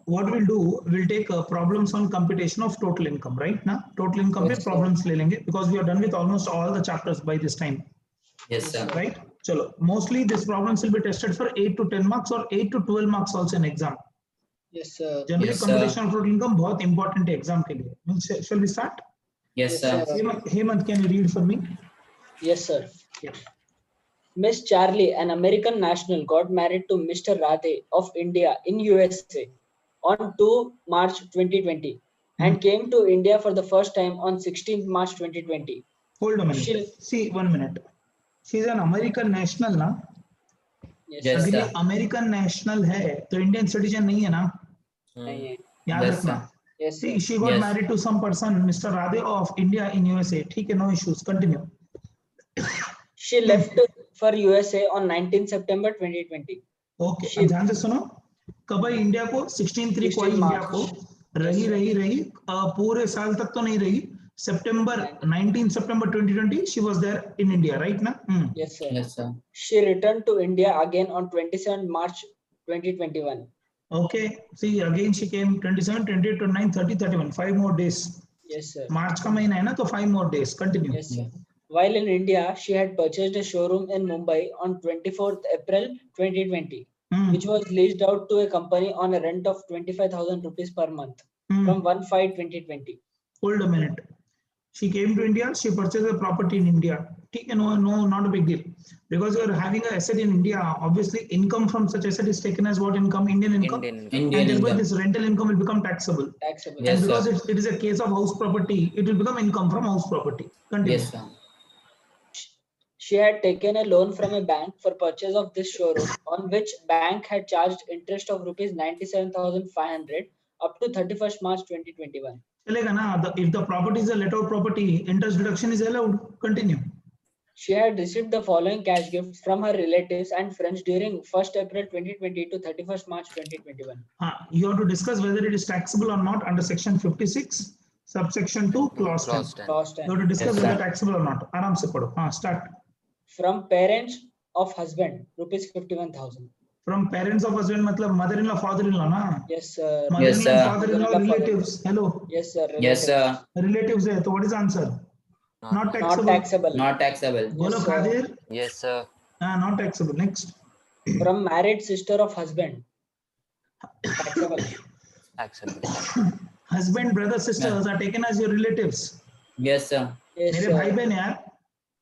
what we'll do, we'll take problems on computation of total income, right? Now, total income पे Yes, sir. problems ले लेंगे because we are done with almost all the chapters by this time, Yes, sir. right? चलो, mostly these problems will be tested for 8 to 10 marks or 8 to 12 marks also in exam. Yes, sir. Generally, Yes, sir. computation of total income बहुत important है exam के लिए. Shall we start? Yes, Yes, sir. sir. Hemant, can you read for me? Yes, sir. Yeah. Miss Charlie, an American national, got married to Mr. Radhe of India in USA on 2 March 2020 and came to India for the first time on 16th March 2020. Hold a minute. She'll- See, 1 minute. She's an American national ना? Yes, Yes, sir. अगर ये sir. American national है तो Indian citizen नहीं है ना, नहीं है। याद Yes, रखना. Yes, sir. See, she got Yes. married to some person, Mr. Radhe of India in USA. ठीक है, no issues. Continue. She left for USA on 19 September 2020. Okay. She- अब ध्यान से सुनो. कब आई इंडिया को? 16 को आई 16 इंडिया March. को. रही पूरे साल तक तो नहीं रही. September 19 September 2020 she was there in India, right ना? Yes, sir. Yes, sir. She returned to India again on 27 March 2021. Okay. See, again she came 27, 28, 29, 30, 31. 5 more days. Yes, sir. मार्च का महीना है ना, तो 5 more days. Continue. Yes, sir. While in India, she had purchased a showroom in Mumbai on 24th April 2020, which was leased out to a company on a rent of 25,000 rupees per month from 1/5/2020. Hold a minute. She came to India. She purchased a property in India. ठीक है, no, not a big deal. Because you are having an asset in India, obviously income from such asset is taken as what income? Indian income. Indian And thereby income. this rental income will become taxable. Taxable. Yes, And because sir. it is a case of house property, it will become income from house property. Continue. Yes, sir. She had taken a loan from a bank for purchase of this showroom, on which bank had charged interest of rupees 97,500 up to 31st March 2021. चलेगा ना? If the property is a let out property, interest deduction is allowed. Continue. She had received the following cash gifts from her relatives and friends during 1st April 2020 to 31st March 2021. You have to discuss whether it is taxable or not under section 56, subsection 2, clause 10. Clause You 10. have to discuss Yes, whether sir. taxable or not. आराम से पढ़ो. Start. From parents of husband, rupees 51,000. From parents of husband मतलब mother-in-law, father-in-law ना? Yes, sir. Mother-in-law, sir. father-in-law, Mother-in-law, relatives. Hello. Yes, sir. Yes, relatives. sir. Relatives है, तो what is the answer? Not Not taxable. taxable. Not taxable. बोलो Yes, sir. Khadir. Yes, sir. Not taxable. Next. From married sister of husband. Taxable. Acceptable. Husband, brother, sisters are taken as your relatives. Yes, sir. Yes, मेरे sir. भाई बहन यार.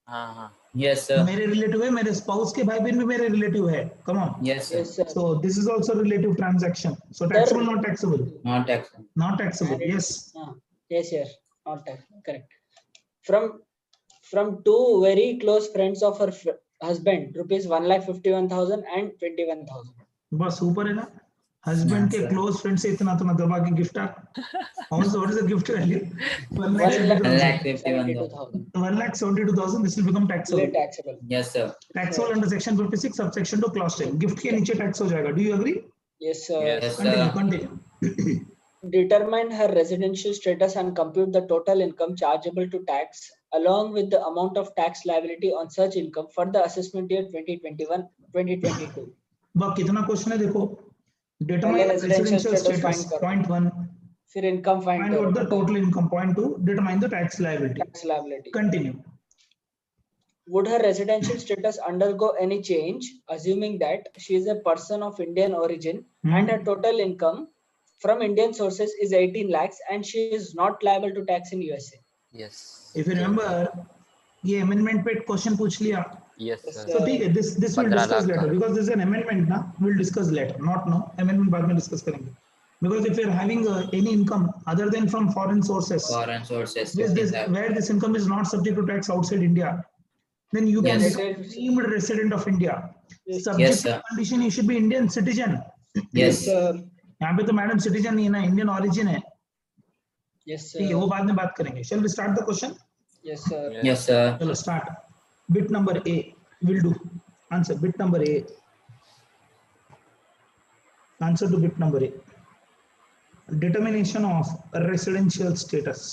हाँ. Yes, sir. मेरे relative है, मेरे spouse के भाई बहन भी मेरे रिलेटिव है. Come on. Yes, sir. Yes, sir. So this is also relative transaction. So taxable, not taxable. Not taxable. Not taxable. Married- Yes. Yes, yes. Not taxable. Correct. From two very close friends of her husband, rupees 1,51,000 and 21,000. बस ऊपर है ना. Husband के sir. close friend से इतना दबा के gift uh. Also, what is the gift value? 1,52,000. 1,72,000. This will become taxable. Taxable. Yes, sir. Taxable under section 56, subsection 2, clause 10. Gift के नीचे tax हो जाएगा. Do you agree? Yes, sir. Yes. Continue. Determine her residential status and compute the total income chargeable to tax along with the amount of tax liability on such income for the assessment year 2021-2022. बस कितना question है देखो. Determine पहले residential residential status status. find करो. Point 1. फिर income find Find out the करो. total income. Point 2. Determine the tax liability. Tax liability. Continue. Would her residential status undergo any change, assuming that she is a person of Indian origin and her total income from Indian sources is 18 lakhs and she is not liable to tax in USA? Yes. If you remember, ये amendment पे question पूछ लिया. Yes, Yes, sir. sir. So ठीक है, this we'll 15 discuss lakh later का. because this is an amendment ना, we'll discuss later. Not now. Amendment बाद में discuss करेंगे. Because if you're having any income other than from foreign sources, Foreign sources. where this income is not subject to tax outside India, then you can Yes. become deemed resident of India. Yes. Subject Yes, to sir. condition you should be Indian citizen. Yes. sir. यहाँ पे तो madam citizen नहीं है ना, Indian origin है. Yes, ठीक है, sir. वो बाद में बात करेंगे. Shall we start the question? Yes, sir. Yes, sir. चलो start. Bit number A will do. Answer bit number A. Answer to bit number A. Determination of residential status.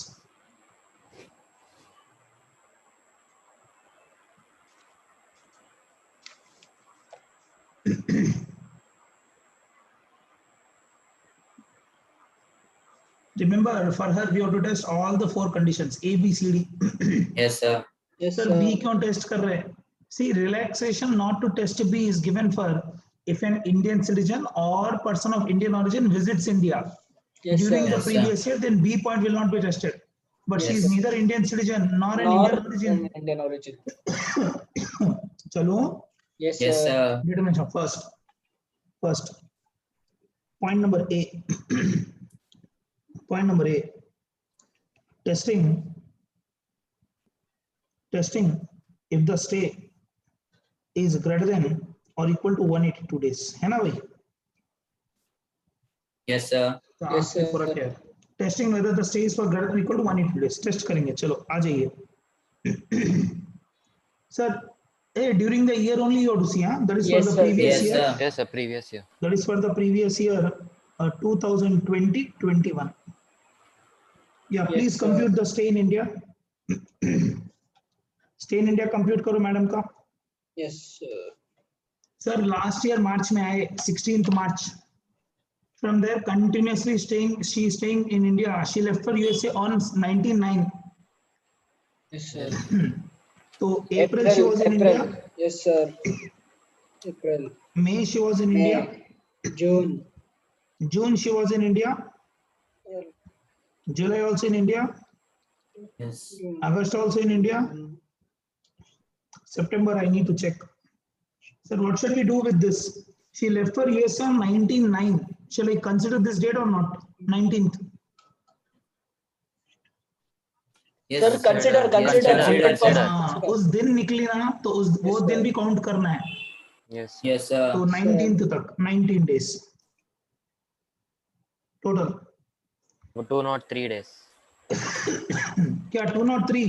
Remember, for her, we have to test all the 4 conditions A, B, C, D. Yes, sir. Yes, Sir, sir. B क्यों test कर रहे हैं? See, relaxation not to test B is given for if an Indian citizen or person of Indian origin visits India Yes, during sir. the Yes, sir. previous year, then B point will not be tested. But she is Yes. neither Indian citizen nor an Nor Indian origin. an Indian origin. चलो, Yes, Yes, sir. sir. data mention first. Point number A. Point number A. Testing if the stay is greater than or equal to 182 days, है ना भाई? Yes, sir. तो Yes, आपसे sir. पूरा क्या है? Testing whether the stay is for greater than or equal to 182 days. Test करेंगे. चलो आ जाइए. Sir, during the year only you have to see, huh? That is Yes, for the sir. previous Yes, year. sir. Yes, sir. Previous year. That is for the previous year, 2020-21. Yeah, Yes, please sir. compute the stay in India. Stay in India compute करो madam का. Yes, sir. Sir, last year March में आए, 16th March. From there, continuously she is staying in India. She left for USA on 19/9. Yes, sir. So April she was in India. Yes, sir. April, May she was in May, India. June, June she was in India. July also in India. Yes. August also in India. September I need to check. Sir, what should we do with this? She left for US on 19/9. Shall I consider this date or not? 19th. Yes, Sir, sir. consider, Yes, consider, sir. 100%. हाँ, उस दिन निकली ना तो वो Yes, दिन sir. भी count करना है. Yes. Yes, sir. तो 19th तक 19 days total. 203 days. क्या 203?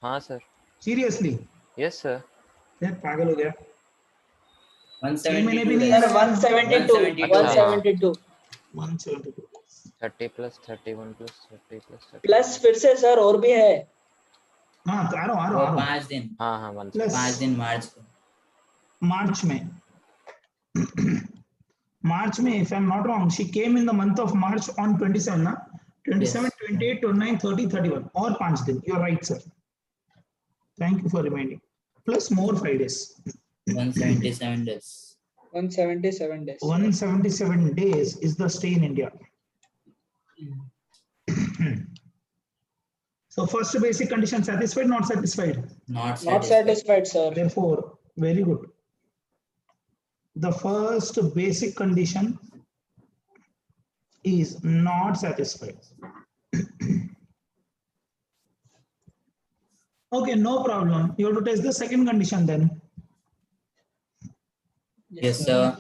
हाँ sir. Seriously? Yes, sir. यार पागल हो गया. 172 भी नहीं days. Sir, 172. 172. 172. 172. 30 plus 31 plus 30 plus 30. Plus फिर से सर और भी है. हाँ तो आ रहा वो हूँ 5 दिन. हाँ हाँ 1 Plus 5 दिन मार्च को. March में. March में, if I'm not wrong, she came in the month of March on 27, na? 27, Yes. 28, 29, 30, 31. और 5 दिन. You're right, sir. Thank you for reminding. Plus more 5 days. 177 days. 177 days. 177 days is the stay in India. So first basic condition satisfied, not satisfied? Not Not satisfied. satisfied, sir. Therefore, very good. The first basic condition is not satisfied. Okay, no problem. You have to test the second condition then. Yes, sir.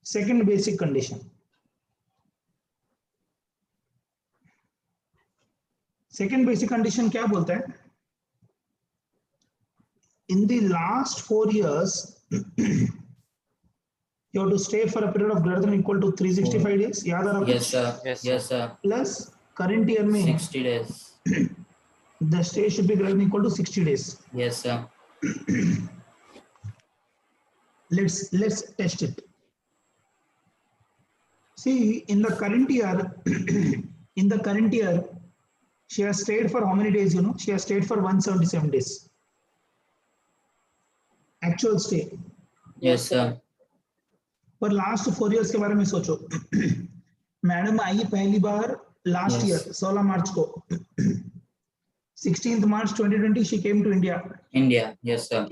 Second basic condition. Second basic condition क्या बोलता है? In the last 4 years, you have to stay for a period of greater than or equal to 365 days. याद आ रहा Yes, sir. Yes, sir. Yes, sir. Plus current year में 60 days. the stay should be greater than or equal to 60 days. Yes, sir. Let's test it. See, in the current year, she has stayed for how many days? You know, she has stayed for 177 days. Actual stay. Yes, sir. पर last 4 years के बारे में सोचो. Madam आई पहली बार last Yes. Year 16 मार्च को. 16th March 2020 she came to India. India. Yes, sir.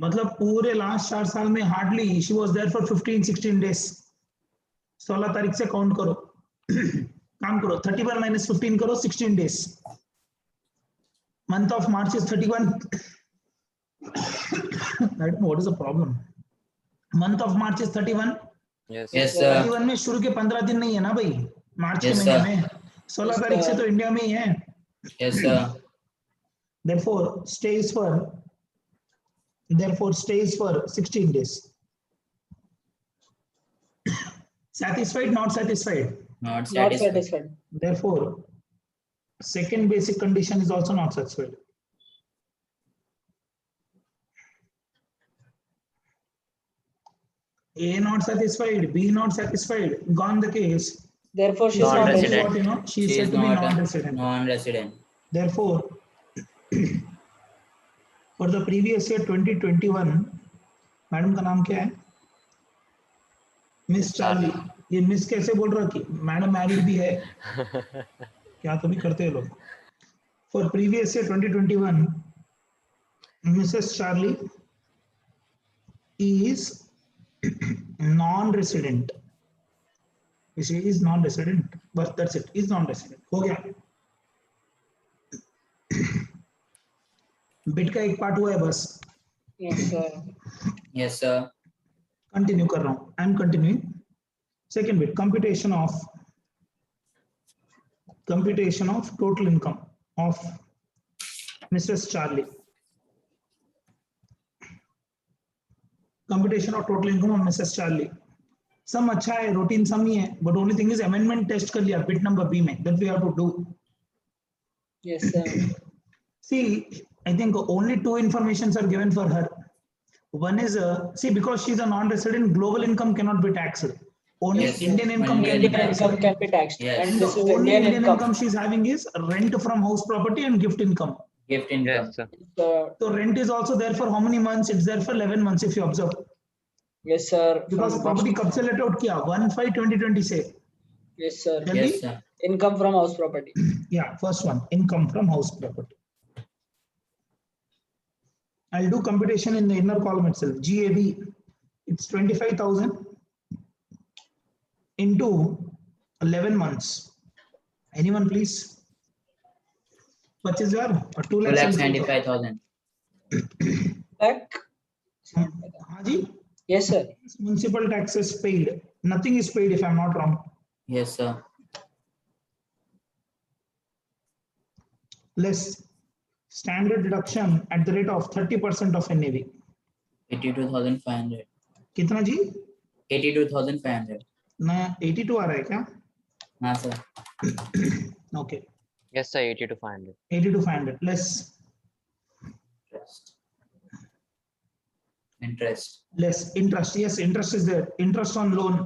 मतलब पूरे last 4 साल में hardly she was there for 15-16 days. 16 तारीख से काउंट करो. काम करो. 31 minus 15 करो. 16 days. Month of March is 31. I don't know what is the problem. Month of March is 31. Yes. Yes, sir. 31 में शुरू के 15 दिन नहीं है ना भाई. मार्च के Yes, महीने sir. में 16 Yes, तारीख से sir. तो इंडिया में ही है. Yes, sir. Therefore stays for 16 days. Satisfied, not satisfied? Not Not satisfied. satisfied. Therefore second basic condition is also not satisfied. A not satisfied, B not satisfied, gone the case. Therefore, she She's is said not to be Non-resident. what, you know, she is She said is to be not a non-resident. non-resident. Therefore, for the previous year 2021, madam का नाम क्या है? Miss Charlie. ये miss कैसे बोल रहा कि madam married भी है? क्या तो भी करते हैं लोग. For previous year 2021, Mrs. Charlie is non-resident. She is non-resident, but that's it. Is non-resident. हो गया. बिट का एक पार्ट हुआ है बस. Yes, sir. Yes, sir. Continue कर रहा हूँ. I am continuing. Second bit computation of total income of Mrs. Charlie. Computation of total income of Mrs. Charlie. Some अच्छा है, routine सम ही है, but only thing is amendment test कर लिया bit number B में. That we have to do. Yes, sir. See, I think only two informations are given for her. One is see, because she is a non-resident, global income cannot be taxed. Only Yes, Indian income only can be Indian taxed. income can be taxed, Yes. and The this is only Indian Indian income. income she is having is rent from house property and gift income. Gift income. Yes, sir. So rent is also there for how many months? It's there for 11 months if you observe. Yes, sir. Because property कब से let out किया? 1/5/2020 से. Yes, sir. Shall Yes, we? sir. Income from house property. Yeah, first one, income from house property. I'll do computation in the inner column itself. GAB, it's 25,000 into 11 months. Anyone please? 25,000 or 2,95,000? 2,95,000. Back. हाँ जी. Yes, sir. Municipal taxes paid. Nothing is paid if I'm not wrong. Yes, sir. Less standard deduction at the rate of 30% of NAV. 82,500. कितना जी? 82,500. ना 82 आ रहा है क्या? हाँ, sir. Okay. Yes, sir. 80 to 500. 82,500 less Interest. interest. Yes, interest is there. Interest on loan.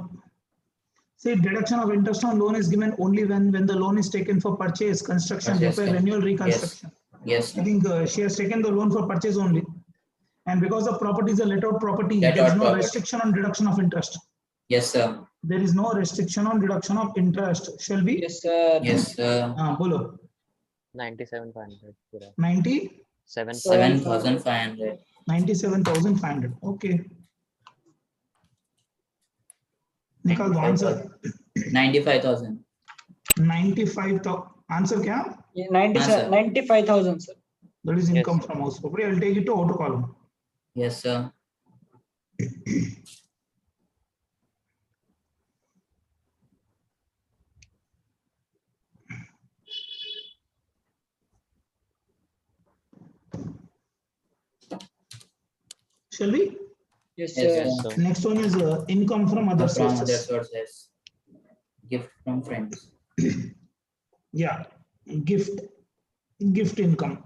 See, deduction of interest on loan is given only when the loan is taken for purchase, construction, Purchase, repair, yeah. renewal, reconstruction. Yes, I sir. think she has taken the loan for purchase only. And because the property is a let out property, Let there is out no property. restriction on deduction of interest. Yes, sir. There is no restriction on deduction of interest. Shall we? Yes, sir. Yes, sir. Bolo. 97,500. पूरा. 90? 7,500. 97,500. Okay. निकाल दो answer. 95,000. 95,000. Answer क्या? 95,000, sir. That is Yes. income from house property. I'll take it to auto column. Yes, sir. Shall we? Yes, Yes, sir. sir. Yes, sir. Next one is income from other From other sources. sources. Gift from friends. Yeah, gift income.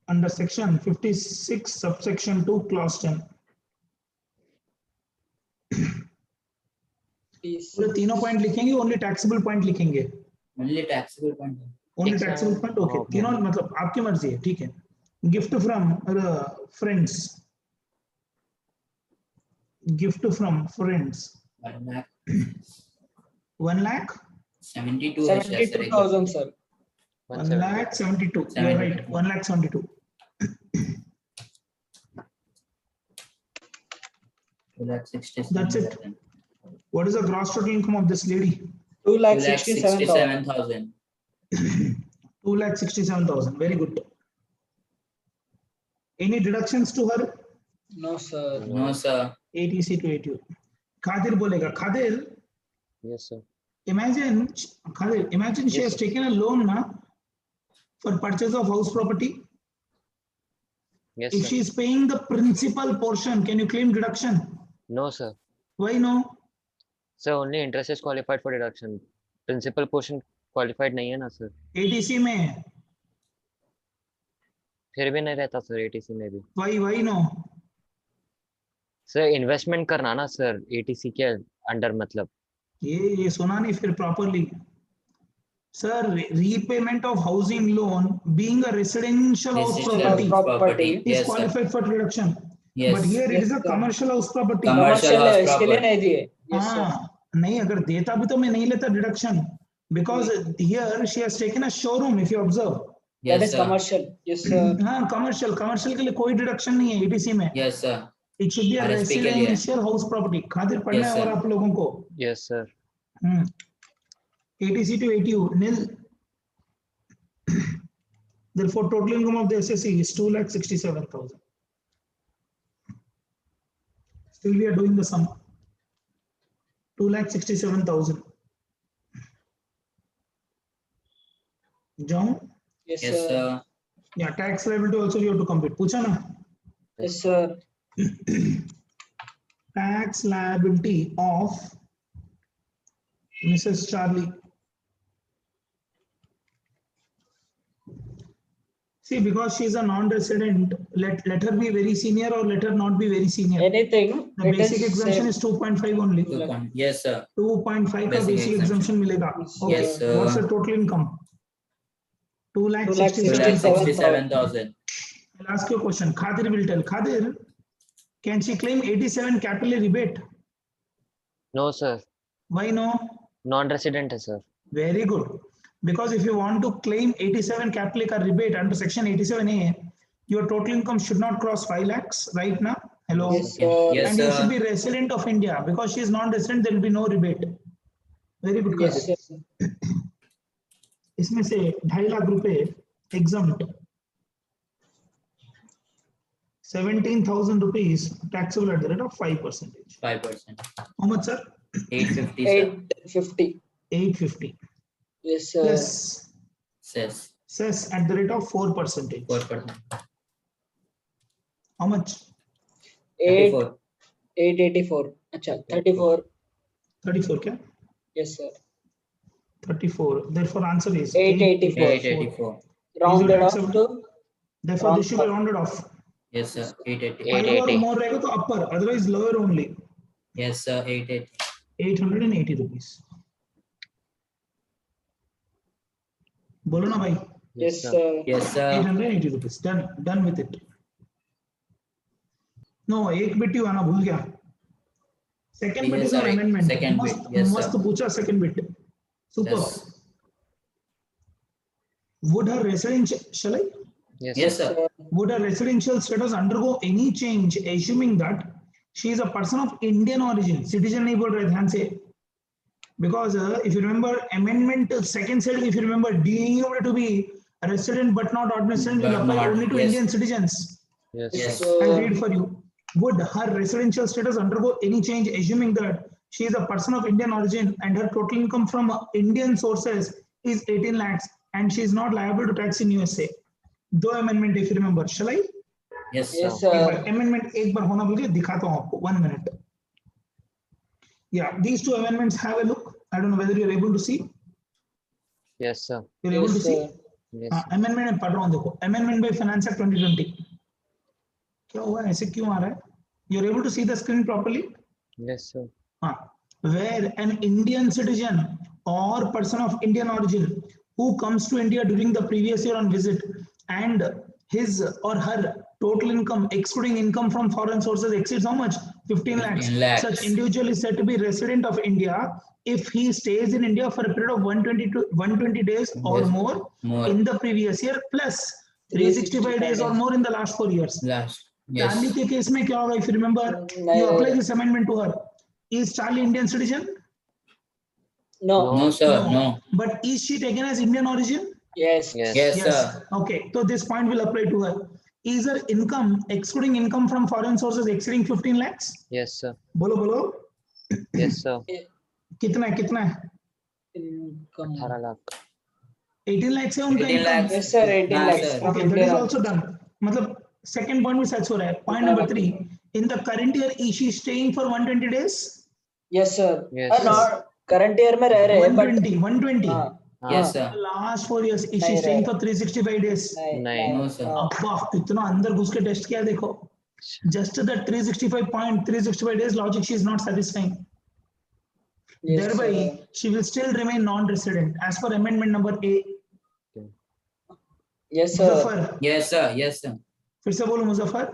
Under section 56, subsection 2, clause 10. Please. पूरे तीनों point लिखेंगे, only taxable point लिखेंगे. Only taxable point. Only taxable point. Okay, Okay. तीनों मतलब आपकी मर्जी है, ठीक है. Gift from friends. Gift from friends. 1 lakh. 1 lakh. 72. 72,000, sir. 1 lakh 72. You're right. 1 lakh 72. 2,67,000. That's it. What is the gross total income of this lady? 2,67,000. 2,67,000. 2,67,000. Very good. Any deductions to her? No, sir. No, sir. ATC to ATU. Khadir बोलेगा. Khadir, Yes, sir. imagine she Yes, has sir. taken a loan for purchase of house property. Yes, If sir. she is paying the principal portion, can you claim deduction? No, sir. Why no? Sir, only interest is qualified for deduction. Principal portion qualified नहीं है ना, sir. ATC में. फिर भी नहीं रहता, sir, ATC में भी. Why no? Sir, investment करना ना, sir, ATC के अंडर मतलब. ये सुना नहीं फिर properly sir repayment of housing loan being a residential house Residential property property. is Yes, sir. qualified for reduction. Yes. But here it Yes, is a sir. commercial house property. Commercial commercial है, house इसके लिए property. नहीं दिए. Yes, sir. हाँ नहीं अगर देता भी तो मैं नहीं लेता deduction because here she has taken a showroom if you observe. That Yes, is sir. commercial. Yes, sir. हाँ कमर्शियल के लिए कोई डिडक्शन नहीं है ETC में. Yes, sir. It should be a RSP के लिए. residential house property. खातिर पढ़ना Yes, है sir. और आप लोगों को. Yes, sir. ATC to ATU nil. Therefore, total income of the SSE is 2,67,000. Still, we are doing the sum. 2,67,000. John? Yes, Yes, sir. sir. Yeah, tax liability also you have to compute. पूछा ना? Yes, sir. Tax liability of Mrs. Charlie. See, because she is a non-resident, let her be very senior or let her not be very senior. Anything. The It basic is exemption same. is 2.5 only. 2 Yes, sir. 2.5 का Basic basic exemption मिलेगा. Okay. Yes, sir. What's the total income? 2,67,000. 2,67,000. I'll ask you a question. Khadir will tell. Khadir, can she claim 87 capital rebate? No, sir. Why no? Non-resident है, sir. Very good. Because if you want to claim 87 capital का rebate under section 87A, your total income should not cross 5 lakhs right now. Hello. Yes, Okay. sir. Yes, And you should sir. be resident of India. Because she is non-resident, there will be no rebate. Very good. Yes, Khadir. sir. इसमें से 2.5 लाख रुपए exempt, 17,000 rupees taxable at the rate of 5%. 5%. How much, sir? 850, sir. 850. 850 Yes, sir. plus Says cess at the rate of 4%. 4%. How much? 34. 884. अच्छा, 34. 34 क्या? Yes, sir. 34. Therefore, answer is 884. 884. Rounded off accept- to. Therefore, this should be rounded off. Yes, sir. 880. 880. Or more रहेगा तो upper, otherwise lower only. Yes, sir. 880. 880 rupees. बोलो ना भाई. Yes, sir. Yes, sir. 880 rupees. Done with it. No, एक bit ही हुआ ना, भूल गया. Second bit Yes, is an sir. amendment. Second bit. Yes, मस्त sir. पूछा second bit. Super. Yes. Would her residential Yes, sir. would her residential status undergo any change, assuming that she is a person of Indian origin? Citizen नहीं बोल रहे ध्यान से. Because if you remember amendment second said, if you remember deemed to be a resident but not ordinary resident will But apply not, only to yes. Indian citizens. Yes, Yes. sir. I'll read for you. Would her residential status undergo any change, assuming that she is a person of Indian origin and her total income from Indian sources is 18 lakhs and she is not liable to tax in USA? दो amendment if you remember. Shall I? Yes, sir. Yes, sir. Amendment एक बार होना बोलिए दिखाता हूँ आपको. 1 minute. Yeah, these two amendments have a look. I don't know whether you're able to see. Yes, sir. You're able to Yes, see. sir. Yes. Amendment में पढ़ रहा हूँ देखो. Amendment by Finance Act 2020. क्या हुआ ऐसे क्यों आ रहा है? You're able to see the screen properly? Yes, sir. Where an Indian citizen or person of Indian origin who comes to India during the previous year on visit and his or her total income excluding income from foreign sources exceeds how much? 15 lakhs. 15 lakhs. Such individual is said to be resident of India if he stays in India for a period of 120 days or Yes. more More. in the previous year plus 365 days or more in the last 4 years. Last. Charlie Yes. के case में क्या होगा? If you remember, नहीं you apply होगा. this amendment to her. Is Charlie Indian citizen? No. No, sir. No. But is she taken as Indian origin? Yes. Yes. Yes, sir. Okay. So this point will apply to her. Is her income excluding income from foreign sources exceeding 15 lakhs? Yes, sir. बोलो बोलो. Yes, sir. कितना है? कितना है? Income. 18 lakh. 18 lakhs है उनका 18 income. lakhs. Yes, sir. 18 हाँ, lakhs sir. from Okay, that India. is also done. मतलब second point भी सच हो रहा है. Point number 3. In the current year, is she staying for 120 days? Yes, sir. Yes, sir. Not current year में रह रहे हैं, but 120. हाँ, Yes, sir. Last 4 years, is she नहीं staying रहे. for 365 days? नहीं. No, sir. हाँ. अब्बा कितना अंदर घुस के टेस्ट किया देखो. Just the 365 days logic she is not satisfying. Yes, Thereby, sir. she will still remain non-resident as per amendment number A. Yes, sir. Muzaffar, Yes, sir. Yes, sir. फिर से बोलो मुजफ्फर.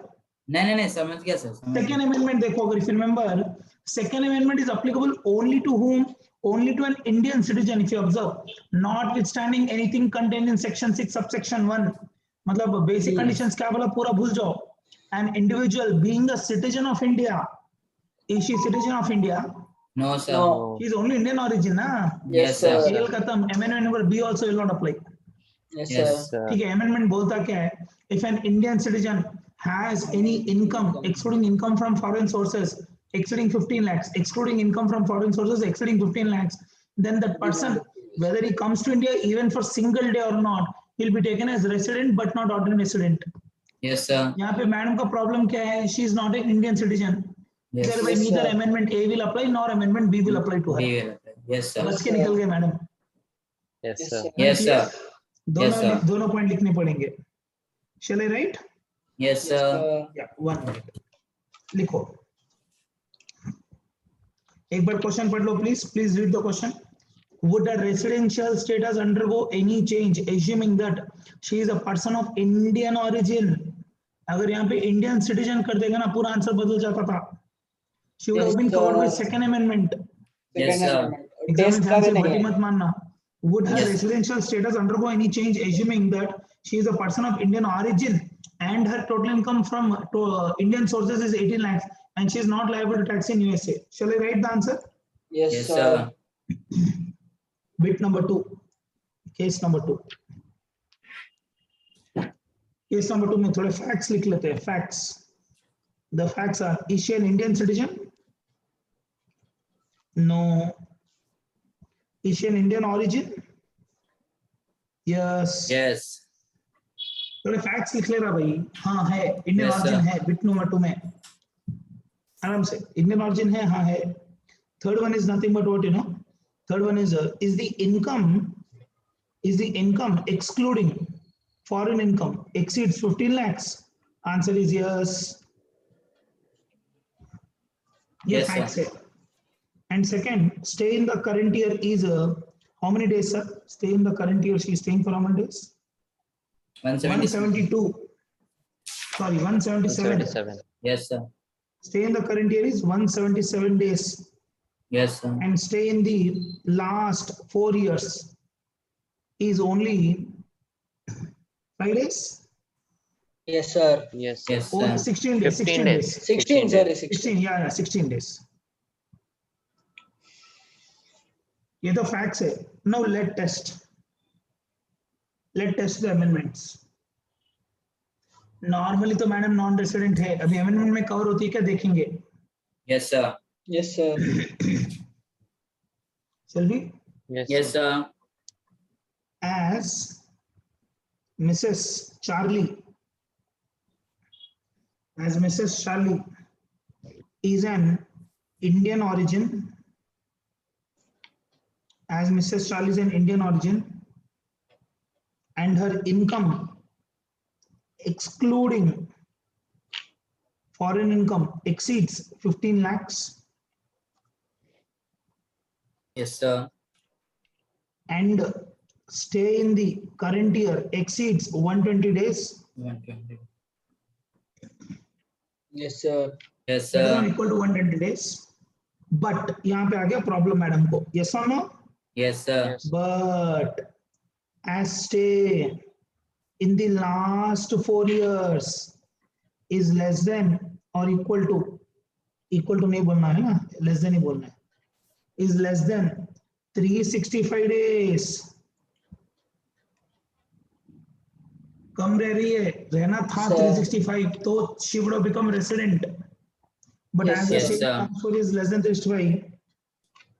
नहीं समझ गया सर, समझ Second गया. amendment देखो, अगर if you remember, second amendment is applicable only to whom? Only to an Indian citizen. If you observe, notwithstanding anything contained in section 6 subsection 1. मतलब basic conditions क्या बोला पूरा भूल जाओ. An individual being a citizen of India. Is she citizen of India? No, sir. No. He is only Indian origin, ना? Yes, sir. AL खत्म. Amendment number B also will not apply. Yes, Yes. sir. ठीक है, amendment बोलता क्या है? If an Indian citizen has any income excluding income from foreign sources exceeding 15 lakhs, excluding income from foreign sources exceeding 15 lakhs, then that person, whether he comes to India even for single day or not, he'll be taken as resident but not ordinary resident. Yes, sir. यहाँ पे madam का problem क्या है? She is not an Indian citizen. Yes. Thereby Yes, neither sir. amendment A will apply nor amendment B will apply to her. B will apply. Yes, sir. बच के निकल गए madam. Yes, Yes, sir. sir. Yes, sir. दोनों Yes, sir. दोनों point लिखने पड़ेंगे. Shall I write? Yes, Yes, sir. sir. Yeah, 1 minute. लिखो. एक बार क्वेश्चन पढ़ लो please. Please read the question. Would a residential status undergo any change, assuming that she is a person of Indian origin? अगर यहाँ पे Indian citizen कर देगा ना, पूरा आंसर बदल जाता था. She would have been covered by second amendment. Yes, Second sir. amendment. Exam Test में का ध्यान भी से नहीं भट्टी है. मत मानना. Would her Yes. residential status undergo any change, assuming that she is a person of Indian origin and her total income from Indian sources is 18 lakhs and she is not liable to tax in USA? Shall I write the answer? Yes, Yes, sir. sir. Bit number 2. Case number 2. Case number 2 में थोड़े facts लिख लेते हैं. Facts. The facts are: is she an Indian citizen? No. Is she an Indian origin? Yes. Yes. थोड़े facts लिख ले रहा भाई. हाँ है, इंडियन Yes, ऑरिजिन sir. है. बिट नंबर 2 में आराम से इंडियन ऑरिजिन है. हाँ है. Third one is nothing but what you know. Third one is the income excluding foreign income exceeds 15 lakhs? Answer is yes. ये Yes, facts sir. है. And second, stay in the current year is how many days, sir? Stay in the current year, she is staying for how many days? 170. 172. Sorry, 177. 177. Yes, sir. Stay in the current year is 177 days. Yes, sir. And stay in the last 4 years is only 5 days? Yes, sir. Yes, sir. Yes, Oh, sir. 16 days. 15 16 days. days. 16, sorry, 16. 16, yeah, 16 days. ये तो facts है. Now let test the amendments. Normally तो madam non resident है. अभी amendment में cover होती है क्या देखेंगे. Yes, sir. Yes, sir. Shall we? Yes, Yes, sir. sir. As Mrs. Charlie is an Indian origin, and her income excluding foreign income exceeds 15 lakhs, Yes, sir. and stay in the current year exceeds 120 days, 120. Yes, sir. Yes, greater than or sir. equal to 120 days. But यहाँ पे आ गया problem madam को. Yes or no? Yes, sir. Yes. But as stay in the last 4 years is less than or equal to नहीं बोलना है ना, less than ही बोलना है, is less than 365 days. कम रह रही है, रहना था Sir. 365 तो she would have become resident. But Yes, as the yes, state sir. transfer is less than 365,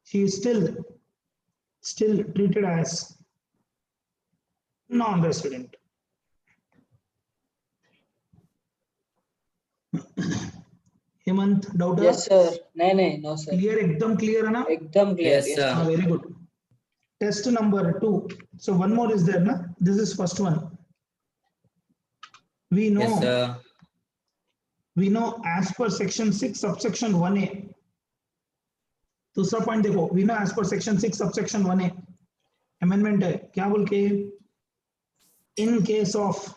she is still treated as non-resident. Hemant doubt? Yes, sir. नहीं, no, sir. Clear, एकदम clear है ना? एकदम clear. Yes, sir. हाँ, very good. Test number 2. So one more is there, na? This is first one. We Yes, sir. know as per section 6 subsection 1A, दूसरा point देखो, we know as per section 6 subsection 1A amendment है क्या बोल के, in case of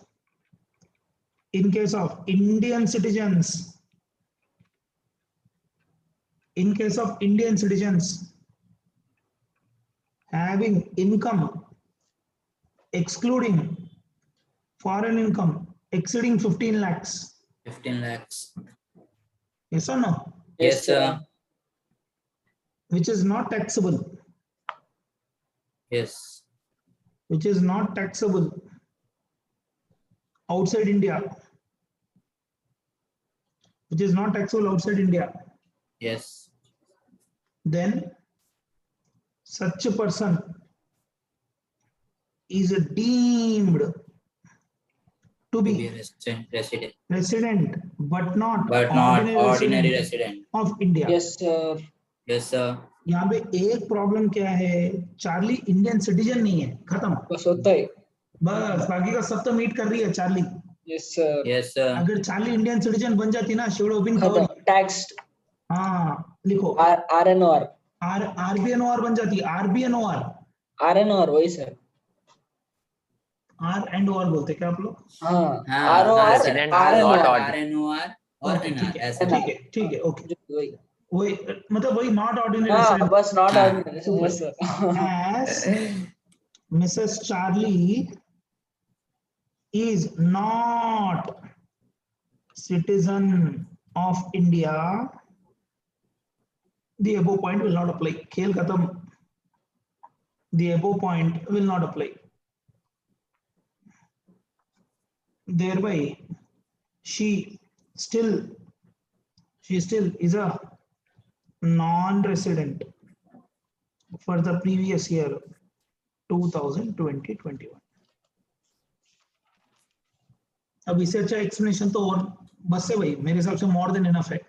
Indian citizens, in case of Indian citizens having income excluding foreign income exceeding 15 lakhs, 15 lakhs. yes or no, Yes, sir. which is not taxable, Yes. which is not taxable outside India, which is not taxable outside India, Yes. then such a person is deemed to To be be a resident, resident but not but not ordinary resident resident. of India. Yes, sir. Yes, sir. यहाँ पे एक problem क्या है, Charlie Indian citizen नहीं है, खत्म, बस होता है. बस बाकी का सब तो मीट कर रही है Charlie. Yes, sir. Yes, sir. अगर चार्ली इंडियन सिटीजन बन जाती ना, शी वुड हैव बीन खत्म. कवर्ड. Taxed. हाँ लिखो, RNOR. आरबीएनओआर बन जाती, आरबीएनओआर, RNOR वही सर. आर एंड ओआर बोलते क्या आप लोग? हाँ. हाँ, ROR. resident, not RNOR. odd. RNOR और Okay, ठीक NR है, ऐसे. ठीक है, ठीक है, ओके, वही. वही मतलब वही नॉट ऑर्डिनरी हाँ रेसिडेंट. बस not हाँ. ordinary. Super. Yes, sir. As Mrs. Charlie is not citizen of India, the above point will not apply. खेल खत्म. The above point will not apply. Thereby, she still is a non-resident for the previous year 2020-21. अब इससे अच्छा explanation तो और बस है भाई, मेरे हिसाब से मोर देन इनफ है.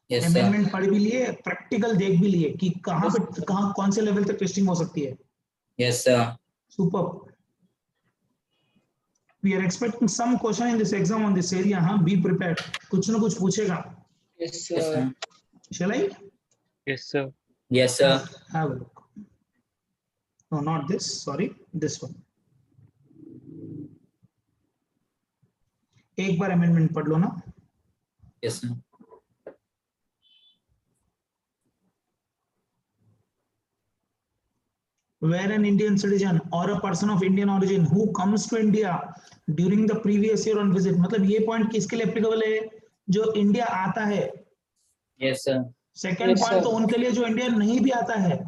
Yes, sir. अमेंडमेंट पढ़ भी लिए, प्रैक्टिकल देख भी लिए कि कहाँ पे कहाँ कौन से लेवल तक टेस्टिंग हो सकती है. Yes, sir. Super. We are expecting some question in this exam on this area. हाँ, बी प्रिपेयर्ड, कुछ ना कुछ पूछेगा. Yes, Yes, sir. sir. Shall I? Yes, sir. Yes, sir. Have a look. No, not this. Sorry, this one. एक बार amendment पढ़ लो ना. Yes, sir. Where an Indian citizen or a person of Indian origin who comes to India during the previous year on visit, मतलब ये point किसके लिए applicable है? जो India आता है. Yes, sir. Second Yes, point sir. तो उनके लिए जो इंडिया नहीं भी आता है.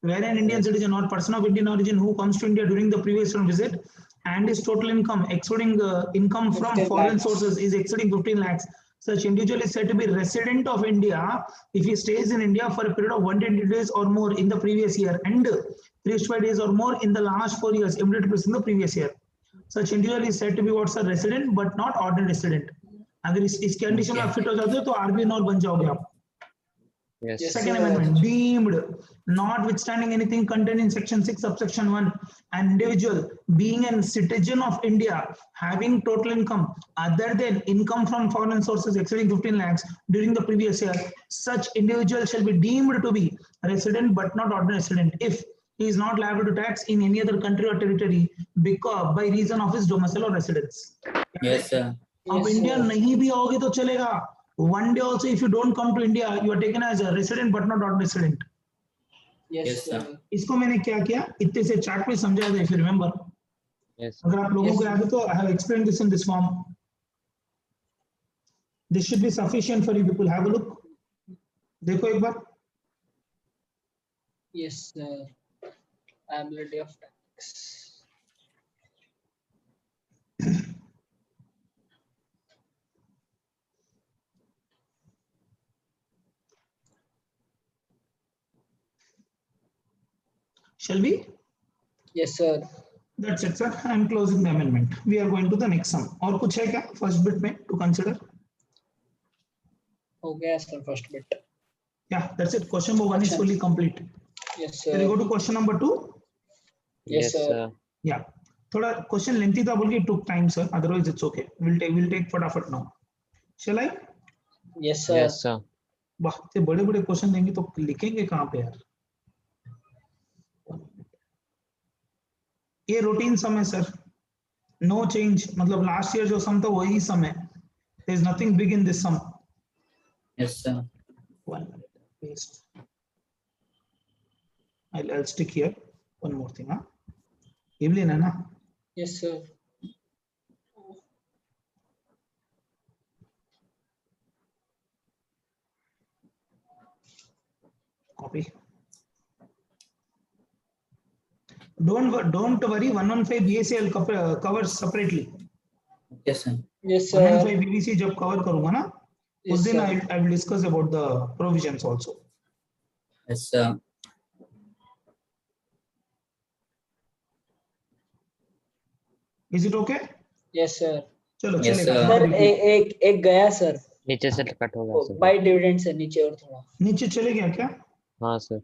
Where an Indian citizen or person of Indian origin who comes to India during the previous year on visit and his total income excluding income from 15 foreign lakhs. sources is exceeding 15 lakhs, such individual is said to be resident of India if he stays in India for a period of 120 days or more in the previous year and 365 days or more in the last 4 years immediately preceding the previous year. Such individual is said to be what's a resident but not ordinary resident. अगर इस condition में आप fit हो जाते हो तो RBN और बन जाओगे आप. Yes. Yes. Second sir. amendment, deemed, notwithstanding anything contained in section 6 subsection 1, an individual being a citizen of India having total income other than income from foreign sources exceeding 15 lakhs during the previous year, such individual shall be deemed to be resident but not ordinary resident if he is not liable to tax in any other country or territory because by reason of his domicile or residence. Yes, sir. अब Yes, India sir. नहीं भी आओगे तो चलेगा. One day also, if you don't come to India, you are taken as a resident but not ordinary resident. Yes, Yes, sir. sir. इसको मैंने क्या किया, इतने से चार्ट में समझाया था, if you remember. Yes. अगर आप लोगों Yes, को याद है तो I have explained this in this form. This should be sufficient for you people. Have a look. देखो एक बार. Yes, sir. Ability of tax. Shall we? Yes, sir. That's it, sir. I am closing the amendment. We are going to the next sum. और कुछ है क्या first bit में to consider? हो गया sir first bit. Yeah, that's it. Question number 1 is fully complete. Yes, Shall we sir. go to question number 2? Yes, sir. Yeah. थोड़ा question lengthy था बोल के took time, sir. Otherwise it's okay. We'll take फटाफट now. Shall I? Yes, sir. Yes, sir. वाह, इतने बड़े बड़े question देंगे तो लिखेंगे कहाँ पे यार? ये रूटीन सम है सर, नो चेंज, मतलब लास्ट ईयर जो सम था वही सम है, there is nothing big in this sum. Yes, sir. 1 minute, paste. I'll stick here. One more thing, huh? Evelyn, है ना? Yes, sir. Copy. Don't worry. 115 BAC I'll cover separately. Yes, sir. Yes, sir. 115 BBC जब cover करूँगा ना, उस Yes, दिन sir. I will discuss about the provisions also. Yes, sir. Is it okay? Yes, sir. चलो Yes, चलेगा. sir. not a sir big deal. एक गया sir, नीचे से कट हो गया सर. बाय डिविडेंड से नीचे और थोड़ा, नीचे चले गया क्या? हाँ सर.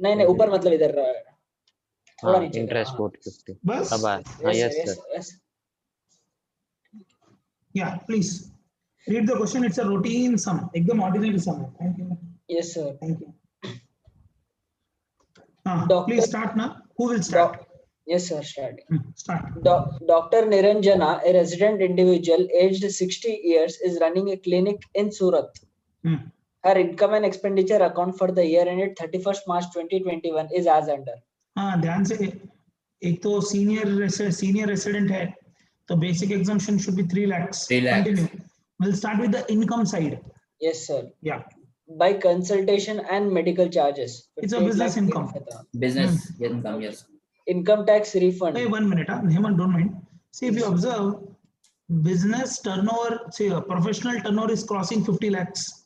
नहीं ऊपर मतलब इधर थोड़ा हाँ नीचे इंटरेस्ट हाँ. 450. बस? अब आया. हाँ Yes, yes sir. Sir. Yes, yes. Yeah, please. Read the question. It's a routine sum. एकदम ordinary sum है. Thank you. Yes, sir. Thank you. Doctor- Please start now. Who will start? Yes, sir. Start. Start. Dr. Niranjana, a resident individual aged 60 years, is running a clinic in Surat. Hmm. Her income and expenditure account for the year ended 31st March 2021 is as under. हाँ, ध्यान से. एक तो senior resident है, तो basic exemption should be 3 lakhs. 3 lakhs. Continue. We'll start with the income side. Yes, sir. Yeah. By consultation and medical charges. It's a 58 business lakh income. 85,000. Business income. Yes. Income tax refund. Hey, 1 minute. Hemant, don't mind. See, if you observe, business turnover, say a professional turnover is crossing 50 lakhs.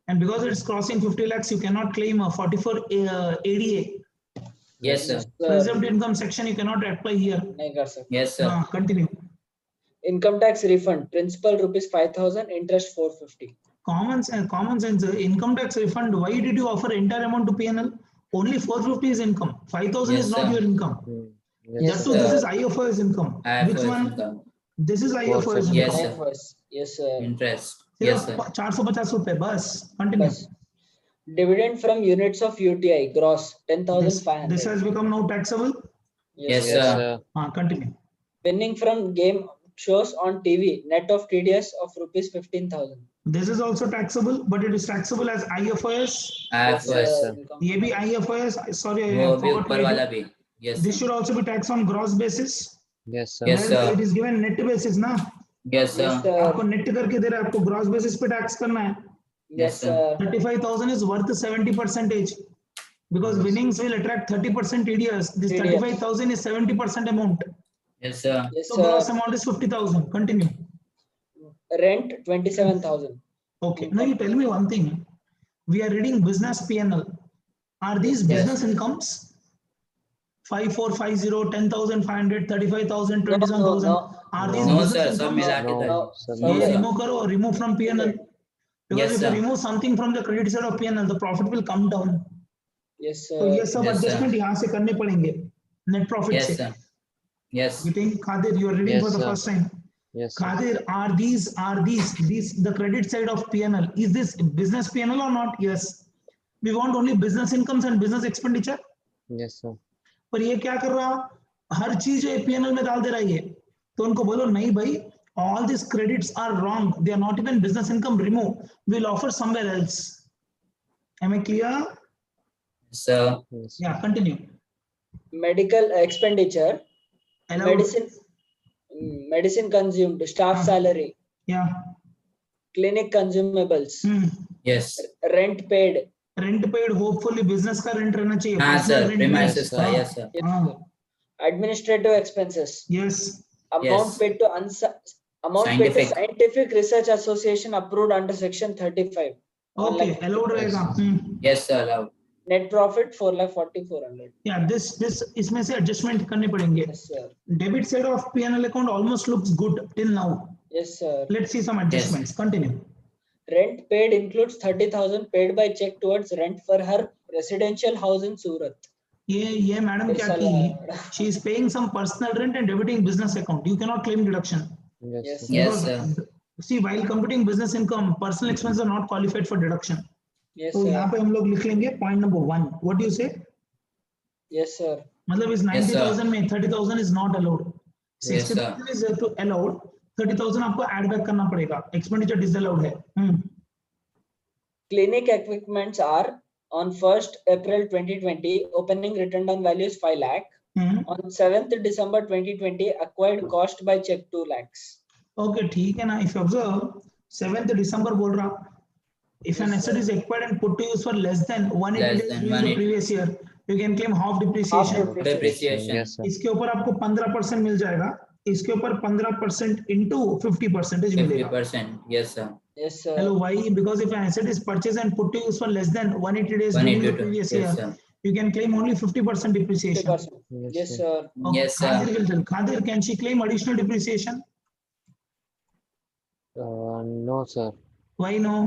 And because it's crossing 50 lakhs, you cannot claim a 44 ADA. Yes, sir. Preserved income section, you cannot apply here. नहीं कर सकते. Yes, sir. Continue. Income tax refund. Principal rupees 5,000. Interest 450. Common sense. Income tax refund. Why did you offer entire amount to PNL? Only 450 is income. 5,000 Yes, is not sir. your income. Yes, That too, sir. this is IFRS income. Which IFRS one? income. This is IFRS Yes, income. sir. Yes, sir. Interest. Yes, sir. 450 रुपए बस. Continue. Plus, dividend from units of UTI gross 10,500. This has become now taxable. Yes, sir. sir. Continue. Winning from game shows on TV net of TDS of rupees 15,000. This is also taxable, but it is taxable as IFRS. IFRS. sir. Income. ये भी IFRS. Sorry, I वो भी forgot ऊपर to वाला write it. भी. Yes, This sir. should also be taxed on gross basis. yes sir. Yes, Where sir. it is given net basis ना. Yes, sir. Yes, sir. आपको net करके दे रहा है, आपको gross basis पे tax करना है. Yes, sir. 35,000 is worth 70%, because winnings will attract 30% TDS. This TDS. 35,000 is 70% amount. Yes, sir. Yes, So gross sir. amount is 50,000. Continue. Rent 27,000. Okay. Now you tell me one thing. We are reading business PNL. Are these Yes. business incomes? 5450, 10,500, 35,000, No, 27,000. no. Are these No, business sir. सब incomes? मिला के No, दे. sir. No, ये sir. remove करो, remove from PNL. Because Yes, if you sir. remove something from the credit side of PNL, the profit will come down. Yes, तो ये sir. सब Yes, sir. adjustment यहाँ से करने पड़ेंगे. Net profit Yes, से. sir. Yes. You think, Khadir, you are reading Yes, for the sir. first time. Yes sir. Khadir, are these the credit side of PNL? Is this business PNL or not? Yes. We want only business incomes and business expenditure. Yes sir. पर ये क्या कर रहा, हर चीज PNL में डाल दे रहा है ये. तो उनको बोलो नहीं भाई, all these credits are wrong. They are not even business income. Remove. We'll offer somewhere else. Am I clear? Sir. Yes. Yeah. Continue. Medical expenditure. Allowed. Medicine consumed. Staff salary. Yeah. Clinic consumables. Yes. Rent paid. Rent paid. Hopefully business का rent रहना चाहिए. हाँ, Personal sir. rent Premises नहीं. का. Yes, sir. Yes, हाँ. sir. Administrative expenses. Yes. Amount Yes. paid to Scientific. Scientific Research Association approved under section 35. Okay. Allowed रहेगा. Yes, sir. Allowed. Net profit 4,44,400. Yeah. This इसमें से adjustment करने पड़ेंगे. Yes, sir. Debit side of P&L account almost looks good till now. Yes, sir. Let's see some adjustments. Continue. Rent paid includes 30,000 paid by check towards rent for her residential house in Surat. ये madam क्या की? She is paying some personal rent and debiting business account. You cannot claim deduction. Yes Yes, sir. Yes, Because sir. See, while computing business income, personal expenses are not qualified for deduction. Yes, तो यहाँ sir. पे हम लोग लिख लेंगे point number 1. What do you say? Yes, sir. मतलब इस Yes, sir. 90,000 में 30,000 is not allowed. Yes, sir. 60,000 is to allowed. 30,000 आपको add back करना पड़ेगा. Expenditure disallowed है. Clinic equipments are on 1st April 2020, opening written down value is 5 lakh. On 7th December 2020, acquired cost by check 2 lakhs. Okay, ठीक है ना. If you observe, 7th December बोल रहा. If an Yes, asset sir. is acquired and put to use for less than 180 Less days than during the 180. previous year, you can claim half depreciation. Depreciation. Yes, sir. इसके ऊपर आपको 15% मिल जाएगा. इसके ऊपर 15% into 50% मिलेगा. 50%. Yes, sir. Yes, sir. Hello, why? Because if an asset is purchased and put to use for less than 180 days during the 182. previous Yes, year, sir. you can claim only 50% depreciation. 50%. Yes, Yes, sir. sir. Okay. Yes, sir. Khadir will tell. Khadir, can she claim additional depreciation? No, sir. Why no?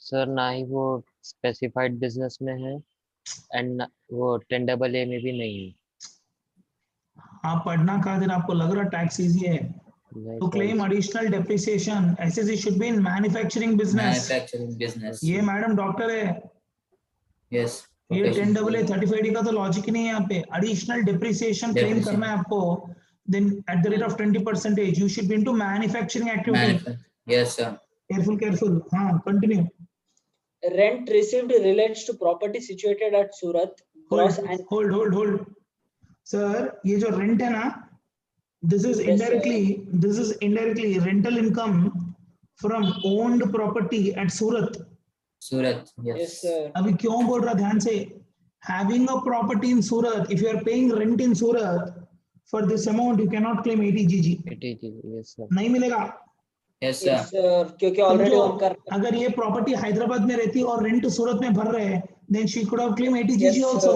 Sir ना ही वो specified business में है and वो 10AA में भी नहीं है. आप पढ़ना खातिर आपको लग रहा टैक्स इजी है. नहीं To sir. claim additional depreciation, SSC should be in manufacturing business. Manufacturing business. ये मैडम डॉक्टर है. Yes. ये Profession. 10AA 35D का तो लॉजिक ही नहीं है यहाँ पे. Additional depreciation claim Depreciation. करना है आपको. Then at the rate of 20%, you should be into manufacturing activity. Yes, sir. Careful. हाँ, continue. Rent received relates to property situated at Surat. Gross and Hold. Sir, ये जो rent है ना, this is Yes, sir. indirectly rental income from owned property at Surat. Surat. Yes, Yes. sir. अभी क्यों बोल रहा ध्यान से? Having a property in Surat, if you are paying rent in Surat, for this amount you cannot claim 80GG. 80G. Yes, sir. नहीं मिलेगा. Yes, sir. Yes, sir. क्योंकि already समझो, उनका अगर ये प्रॉपर्टी हैदराबाद में रहती और रेंट सूरत में भर रहे हैं, then she could have claimed 80GG Yes, also.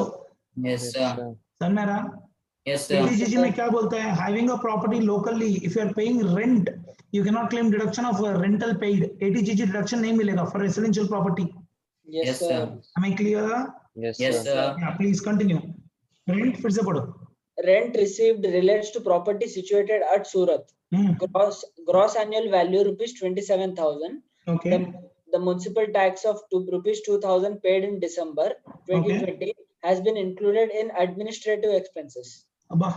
Yes, Yes, sir. sir. समझ में आ रहा? Yes, sir. 80GG में क्या बोलता है? Having a property locally, if you are paying rent, you cannot claim deduction of rental paid. 80GG deduction नहीं मिलेगा for residential property. Yes, Yes, sir. sir. Am I clear? Yes, Yes, sir. sir. Yeah, please continue. Rent फिर से पढ़ो. Rent received relates to property situated at Surat. Gross annual value rupees 27,000. Okay. The municipal tax of rupees 2,000 paid in December 2020 has been included in administrative expenses. अबा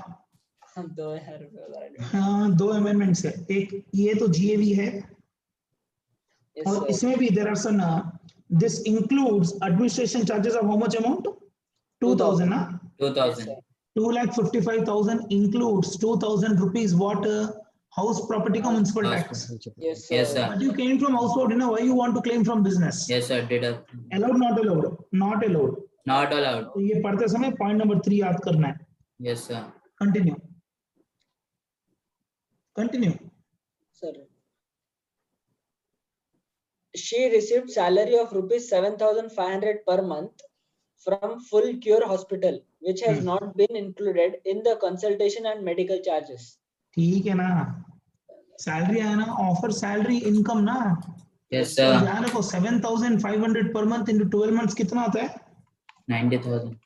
हाँ, दो amendments है. एक ये तो GAV है. Yes, और sir. इसमें भी there are some this includes administration charges of how much amount? 2,000 ना? 2000. Yes, 2,55,000 includes 2,000 rupees what house property ka municipal tax. Yes, sir. Yes, sir. But you came from house property, why you want to claim from business? Yes, sir. Deduct. Allowed, not allowed? Not allowed. Not allowed. तो ये पढ़ते समय point number 3 याद करना है. Yes, sir. Continue. Sir. She received salary of rupees 7,500 per month from Full Cure Hospital, which has not been included in the consultation and medical charges. ठीक है ना? Salary है ना? Offer salary income ना? Yes, तो sir. ध्यान रखो 7,500 per month into 12 months कितना आता है? 90,000.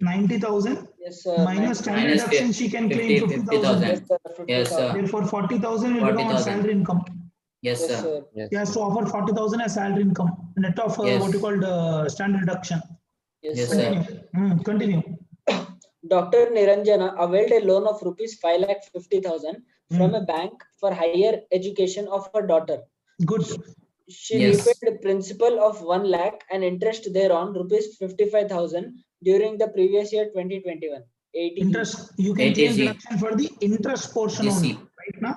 90,000 Yes, sir. minus standard Minus deduction she can claim 50,000. Yes, sir. 50,000. Yes, sir. Therefore 40,000 will become our 40,000. salary income. Yes, Yes, sir. sir. Yes, He has to offer 40,000 as salary income net of Yes. what you called standard deduction. Yes, Yes, sir. sir. Continue. Dr. Niranjana availed a loan of rupees 5,50,000 from a bank for higher education of her daughter. Good. She Yes. repaid the principal of 1 lakh and interest thereon rupees 55,000 during the previous year 2021. 80. Interest you can claim 80G. deduction for the interest portion Yes, only, sir. right now?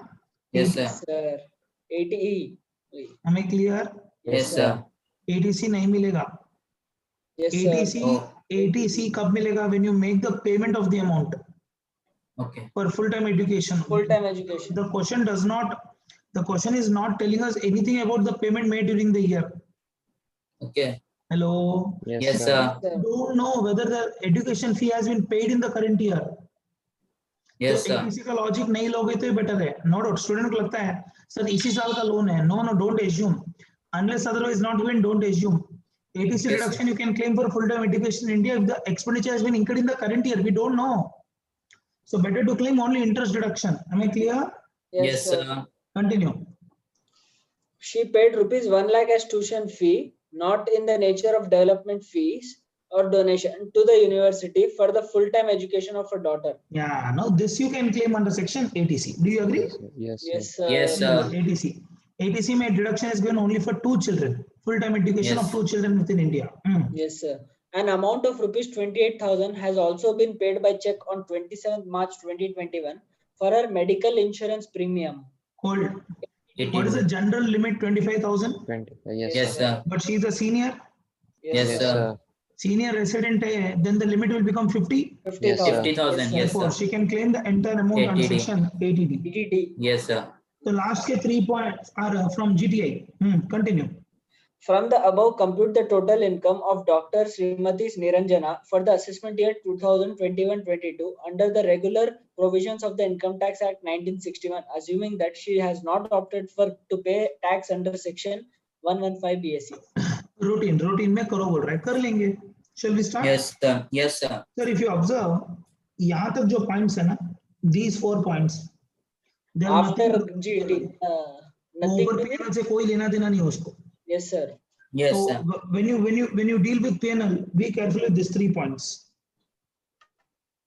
Yes, sir. Sir. 80E. Am I clear? Yes, sir. ATC नहीं मिलेगा. Yes, sir. ATC कब मिलेगा? When you make the payment of the amount Okay. for full-time education. Full-time education. The question is not telling us anything about the payment made during the year. Okay. Hello. Yes, sir. Don't know whether the education fee has been paid in the current year. Yes, तो sir. ATC का logic नहीं लोगे तो better है. No doubt student को लगता है sir इसी साल का लोन है. No don't assume unless otherwise not given, don't assume. ATC Yes, reduction you can claim for full-time education in India if the expenditure has been incurred in the current year. We don't know, so better to claim only interest deduction. Am I clear? Yes, sir. Continue. She paid rupees 1 lakh as tuition fee, not in the nature of development fees or donation to the university for the full-time education of her daughter. Yeah, now this you can claim under section ATC. Do you agree? Yes, Yes, sir. Yes, sir. ATC. ATC में deduction is given only for 2 children. Full-time education Yes. of 2 children within India. Yes, sir. An amount of rupees 28,000 has also been paid by check on 27th March 2021 for her medical insurance premium. Hold. It What is the is. general limit? 25,000. 20. Yes, Yes, sir. sir. But she is a senior. Yes, Yes, sir. sir. Senior resident hai, then the limit will become 50. 50,000. 50,000. sir. Yes, Therefore, sir. she can claim the entire amount under 80D. section 80D. DDD. Yes, sir. The last ke 3 points are from GTI. Continue. From the above, compute the total income of Dr. Srimati Niranjana for the assessment year 2021-22 under the regular provisions of the Income Tax Act 1961, assuming that she has not opted for to pay tax under section 115 BSE. Routine में करो बोल रहा है, कर लेंगे. Shall we start? Yes, sir. Yes, sir. Sir, if you observe, यहाँ तक जो points है ना, these 4 points, they have After nothing. GT, nothing Over to do. PNL से कोई लेना देना नहीं है उसको. Yes, sir. Yes, So sir. when you deal with PNL, be careful with these 3 points.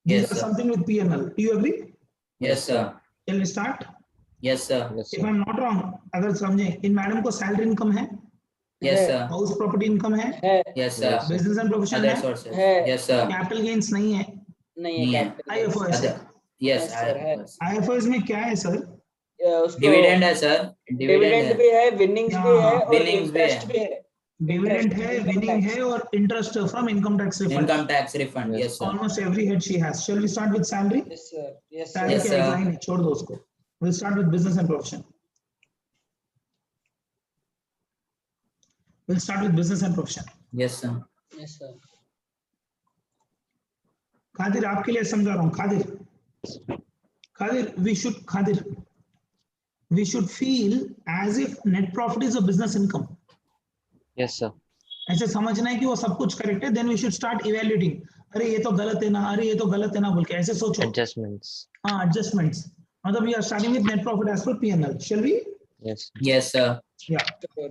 These Yes, are sir. something with PNL. Do you agree? Yes, sir. Shall we start? Yes, sir. Yes, If sir. I'm not wrong, अगर समझें, इन madam को salary income है, Yes, sir. House property income है, है Yes, sir. Yes, sir. Business and profession Other है, sources. है. Yes, sir. Capital gains नहीं है, नहीं है नहीं है. capital. IFRS है. Other. Yes, Yes, sir. है. IFRS में क्या है सर? उसको Dividend है, sir. डिविडेंड भी है, winnings भी है हाँ, और winnings भी इंटरेस्ट है. भी है. डिविडेंड है, Income विनिंग tax. है और interest from income tax refund. Income tax refund. Yes. Yes, sir. Almost every head she has. Shall we start with salary? Yes, sir. Yes, sir. Salary Yes, का sir. एक line है, छोड़ दो उसको. We'll start with business and profession. We'll start with business and profession. Yes, sir. Yes, sir. Khadir आपके लिए समझा रहा हूँ. Khadir, we should feel as if net profit is a business income. Yes, sir. ऐसे समझना है कि वो सब कुछ करेक्ट है, then we should start evaluating. अरे ये तो गलत है ना, अरे ये तो गलत है ना बोल के ऐसे सोचो. Adjustments. हाँ, adjustments. मतलब we are starting with net profit as per P&L. Shall we? Yes. Yes, sir. Yeah.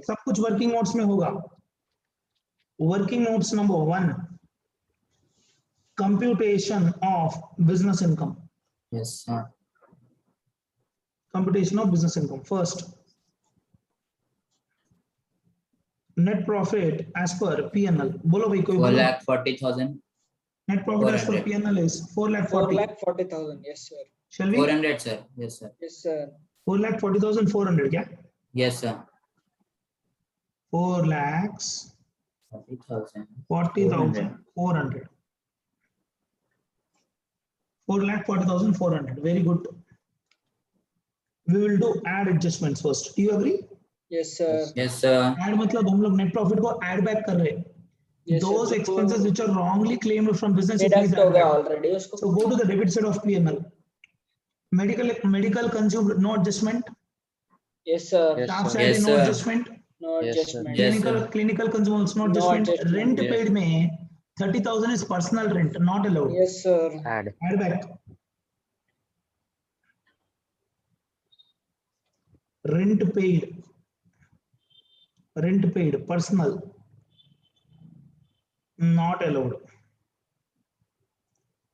सब कुछ वर्किंग नोट्स में होगा. Working notes number 1, computation of business income. Yes, sir. Computation of business income. First, net profit as per P&L. बोलो भाई कोई बोलो. 4,40,000. Net profit as per 400. P&L is 4,40,000. 4,40,000. Yes, sir. Shall we? 400, sir. Yes, sir. Yes, sir. 4,40,400 क्या? Yes, sir. 4,40,400. 40,000. 4,40,400. Very good. We will do add adjustments first. Do you agree? Yes, sir. Yes, sir. Add मतलब हम लोग net profit को add back कर रहे हैं. Yes, sir. Those expenses which are wrongly claimed from business, you please Deduct add हो गया back. already उसको. So go to the debit side of P&L. Medical consumed, no adjustment. Yes, sir. Yes, Staff sir. salary, Yes, no sir. adjustment. No Yes, sir. adjustment. Yes, Clinical consumables, no No adjustment. adjustment. Rent Yes. paid में 30,000 is personal rent, not allowed. Yes, sir. Add. Add back. Rent paid, personal, not allowed.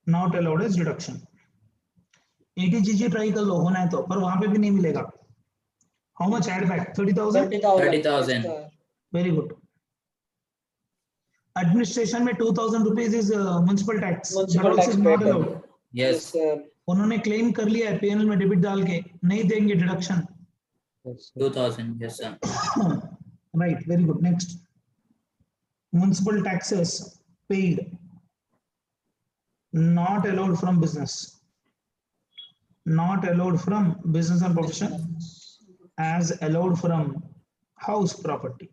Not allowed is deduction. ATGG try कर लो, होना है तो, पर वहां पे भी नहीं मिलेगा. How much add back? 30,000. 30,000. 30,000. Yes, sir. Very good. Administration में 2,000 rupees is municipal tax. Municipal That also tax is not paid. allowed. Yes, Yes. sir. उन्होंने क्लेम कर लिया है PNL में डेबिट डाल के, नहीं देंगे deduction. Yes, sir. 2,000. Yes, sir. Right, very good. Next, municipal taxes paid, not allowed from business, not allowed from business and profession, as allowed from house property.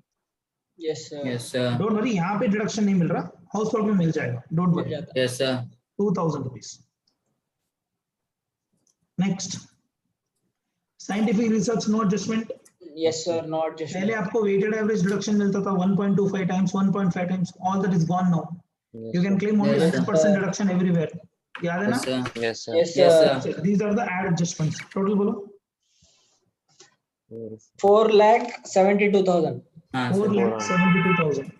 Yes, sir. Yes, sir. Don't worry, यहाँ पे deduction नहीं मिल रहा, house property मिल जाएगा. Don't mill worry. जाता है. Yes, sir. 2,000 rupees. Next, scientific research, no adjustment. Yes, sir. No पहले adjustment. आपको weighted average deduction मिलता था 1.25 times, 1.5 times. All that is gone now. Yes, You can sir. claim only Yes, sir. 100% deduction everywhere. याद है ना? Yes, sir. Yes, sir. Yes, Yes, sir. sir. These are the add adjustments. Total बोलो. 4,72,000. हाँ 4 sir lakh 72,000.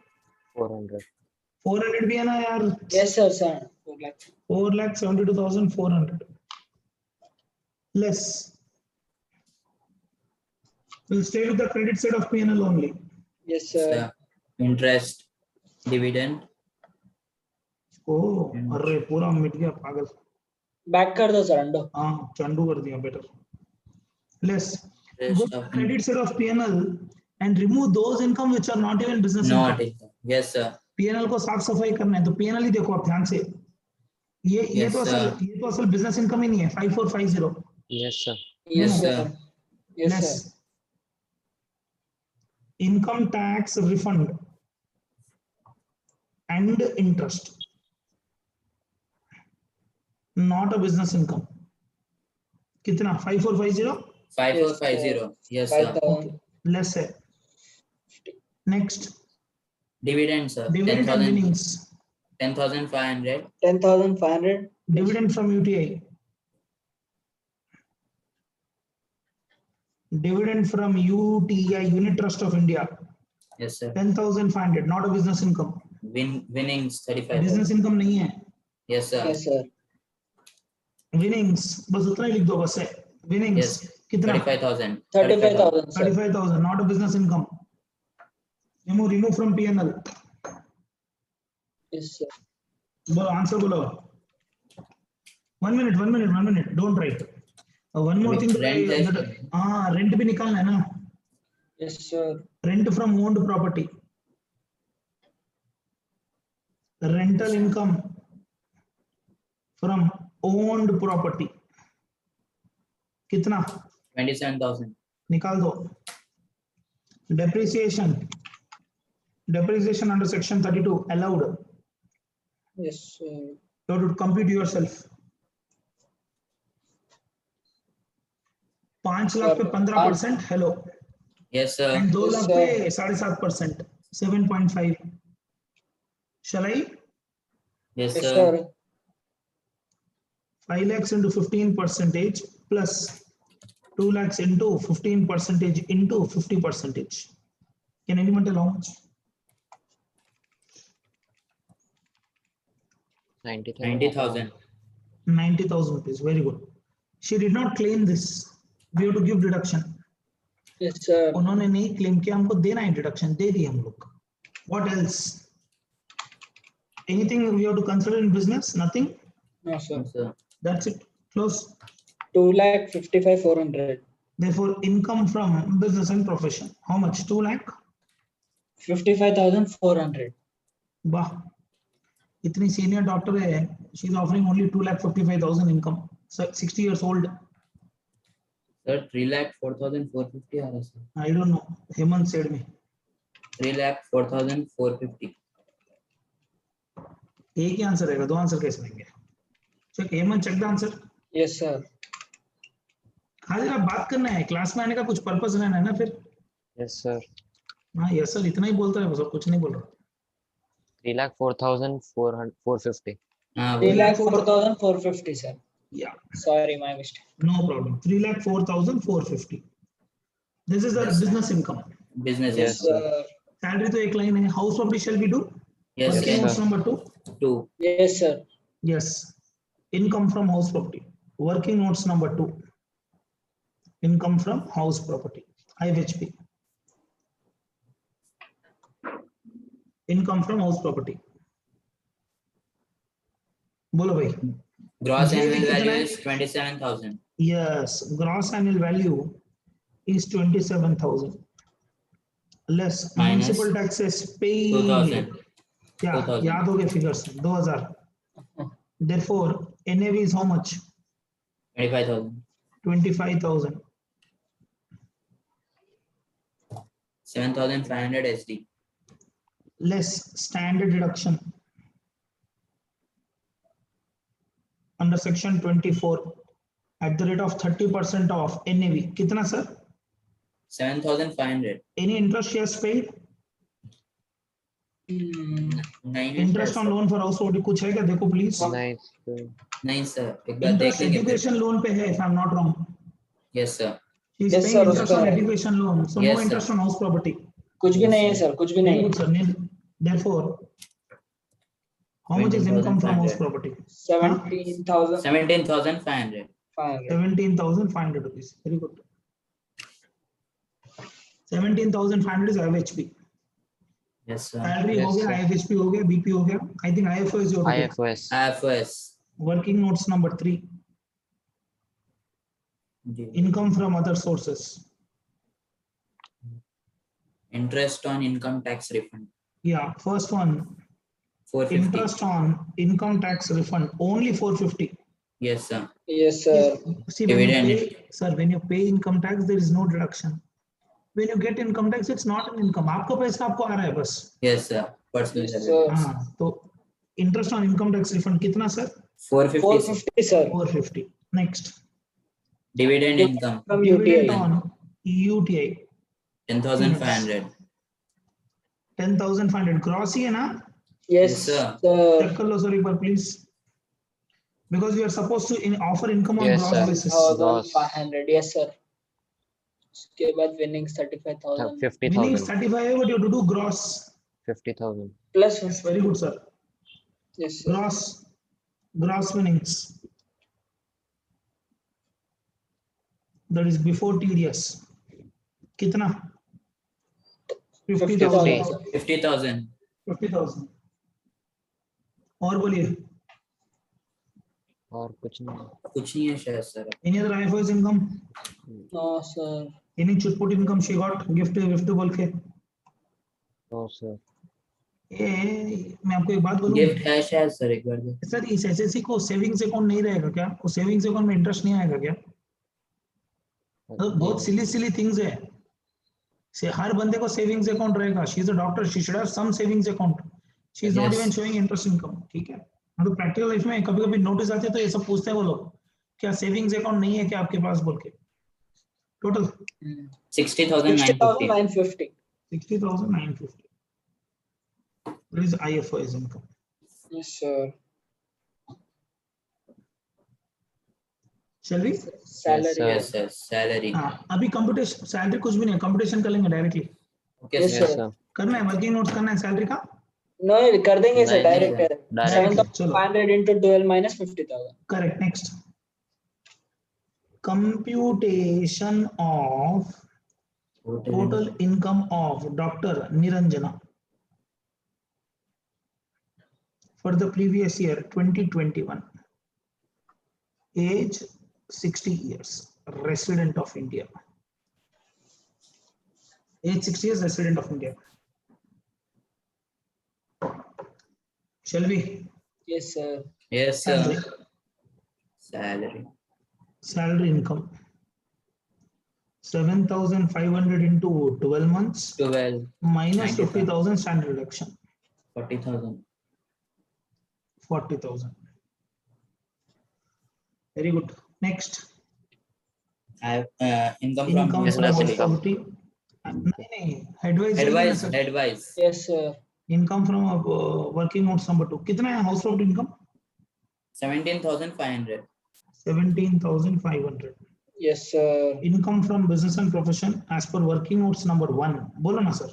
400. 400 भी है ना यार. Yes, sir. 4 lakhs. 4,72,400 less. We'll stay with the credit side of P&L only. Yes, sir. sir. Interest, dividend, Oh, अरे पूरा मिट गया पागल. Back कर दो sir, अंडो. हाँ चंडू कर दिया better. Less. Go rest to the of credit side of P&L and remove those income which are not even business not income. income. Yes sir. P&L को साफ सफाई करना है तो P&L ही देखो आप ध्यान से. ये Yes, तो असल बिजनेस इनकम ही नहीं है. 5450. Yes, sir. Yes, No, sir. Yes, less. sir. Income tax refund and interest. Not a business income. कितना 5450. 5450. Yes sir. 5,000. Less है. Next, Dividend sir. dividend and 10,000. winnings. 10,500. 10,500. Dividend from UTI. Dividend from UTI, Unit Trust of India. Yes sir. 10,500. Not a business income. Winnings 35,000. Business income नहीं है. Yes sir. Yes, sir. Winnings बस उतना ही लिख दो बस है. Winnings Yes. कितना? 35,000. 35,000, sir. 35,000. Not a business income. Remove from P&L. Yes, sir. बोलो आंसर बोलो. 1 minute. Don't write. One more thing. हाँ रेंट भी निकालना है ना. Yes, sir. Rent from owned property. Rental income from owned property. कितना? 27,000. निकाल दो. Depreciation under section 32 allowed. Yes, sir. You have to compute yourself. 5 lakh पे 15%. Hello. Yes sir. And 2 Yes, lakh sir. पे 7.5%. 7.5. Shall I? Yes Yes, sir. sir. 5 lakhs into 15% plus 2 lakhs into 15% into 50%. Can anyone tell how much? 90,000. 90,000. 90,000 rupees. Very good. She did not claim this. We have to give deduction. Yes, sir. उन्होंने नहीं claim किया, हमको देना है deduction. दे दिए हम लोग. What else? Anything we have to consider in business? Nothing. No, sir. Yes, sir. That's it. Close. 2,55,400. Therefore, income from business and profession. How much? 2 lakh. 55,400. वाह, इतनी senior doctor है. She is offering only 2,55,000 income. 60 years old. Sir 3,04,450 आ रहा है sir. I don't know. Hemant said me. 3,04,450. एक ही answer रहेगा, दो answer कैसे देंगे? Check Hemant, check the answer. Yes, sir. खाली आप बात करना है, क्लास में आने का कुछ पर्पस रहना है ना फिर. Yes, sir. हाँ यस सर इतना ही बोलता है, बस और कुछ नहीं बोल रहा. 3,04,450. हाँ वो 3,04,450, sir. Yeah, Sorry, my mistake. no problem. 3,04,450. This is the Yes, sir. business income. business. Yes, Yes. sir. Salary तो एक लाइन है. House property shall we do? Yes. Working Yes, notes sir. number 2. 2. Yes, sir. Yes. Income from house property. Working notes number 2. Income from house property. IHP. Income from house property. बोलो भाई. Gross GAV annual कितना value है? is 27,000. Yes, gross annual value is 27,000. Less Minus municipal taxes paid. 2,000. क्या 2,000. याद हो गए figures? 2,000. Therefore, NAV is how much? 25,000. 25,000. 7,500 SD. Less standard deduction under section 24 at the rate of 30% of NAV. कितना sir? 7,500. Any interest she has paid? 9 Interest on loan for house property कुछ है क्या? देखो please. Nice. sir. नहीं sir, एक बार देख Interest लेंगे फिर. education loan पे है if I am not wrong. Yes sir. She is Yes, paying sir, interest उसका on है। education loan, so Yes, no sir. interest on house property. कुछ भी Yes, नहीं है sir. सर, कुछ भी Very नहीं good, है। sir. Nil. Therefore, how much is income from house 17,500. property? 17,500. 17,500. 17,500 rupees. Very good. 17,500 is IFHP. Yes, sir. Salary हो Yes, गया, sir. IFHP हो गया, BP हो गया. I think IFO is your topic. IFOS. IFOS. Working notes number 3. Income from other sources. Interest on income tax refund. Yeah, first one. 450. Interest on income tax refund only 450. Yes, sir. Yes, sir. See, when you Dividend. pay, sir, when you pay income tax, there is no deduction. When you get income tax, it's not an income. आपका पैसा आपको आ रहा है बस. Yes, sir. Personal Yes, salary. sir. हाँ, तो interest on income tax refund कितना sir? 450. 450 sir. 450. Next. Dividend income. From Dividend UTI. on UTI 10,500. 10,500 gross ही है ना? Yes, Yes, sir. Check कर लो sir एक बार please. Because we are supposed to offer income on Yes, gross sir. basis. 10,500. Yes, sir. उसके बाद winnings 35,000. 50,000. Winnings 35 है, but you have to do gross. 50,000. Plus Yes, very good sir. yes, sir. Gross winnings. That is before TDS. कितना? 50,000. 50,000. 50,000. और बोलिए. और कुछ नहीं. कुछ नहीं है शायद sir. Any other IFOS income? No, sir. Any chutput income she got? Gift बोल के. No, sir. मैं आपको एक बात बोलूं. गिफ्ट है शायद सर एक बार. सर इस एसएससी को सेविंग्स अकाउंट नहीं रहेगा क्या? वो सेविंग्स अकाउंट में इंटरेस्ट नहीं आएगा क्या? बहुत सिली थिंग्स है. से हर बंदे को सेविंग्स अकाउंट रहेगा. She is a doctor, she should have some savings account. She is not Yes. Even showing interest income. ठीक है. मतलब प्रैक्टिकल लाइफ में कभी कभी नोटिस आते हैं तो ये सब पूछते हैं वो लोग, क्या सेविंग्स अकाउंट नहीं है क्या आपके पास बोल के. Total 60,950. 60,950. 60,950. What is IFOS income? Yes, sir. Shall we? Salary. sir. Yes, sir. Salary. हाँ, अभी कंप्यूटेशन सैलरी कुछ भी नहीं, कंप्यूटेशन कर लेंगे directly. Okay, Yes, sir. Yes, sir. करना है, वर्किंग नोट्स करना है सैलरी का. No, कर देंगे sir. नहीं, Direct. नहीं, direct. 7,500 into 12 minus 50,000. Correct. Next. Computation of total income of Dr. Niranjana for the previous year 2021. Age 60 years, resident of India. Age 60 years, resident of India. Shall we? Yes, sir. Yes, sir. Salary. Salary. Salary income 7,500 into 12 months 12. minus 95. 50,000 standard deduction 40,000. 40,000. Very good. Next. I have income Income from from business house income. property. नहीं, headwise advice. चाहिए ना, Advice. Yes, sir. income from working notes number 2. कितना है house property income? 17,500. 17,500. Yes, sir. Income from business and profession as per working notes number 1. बोलो ना sir.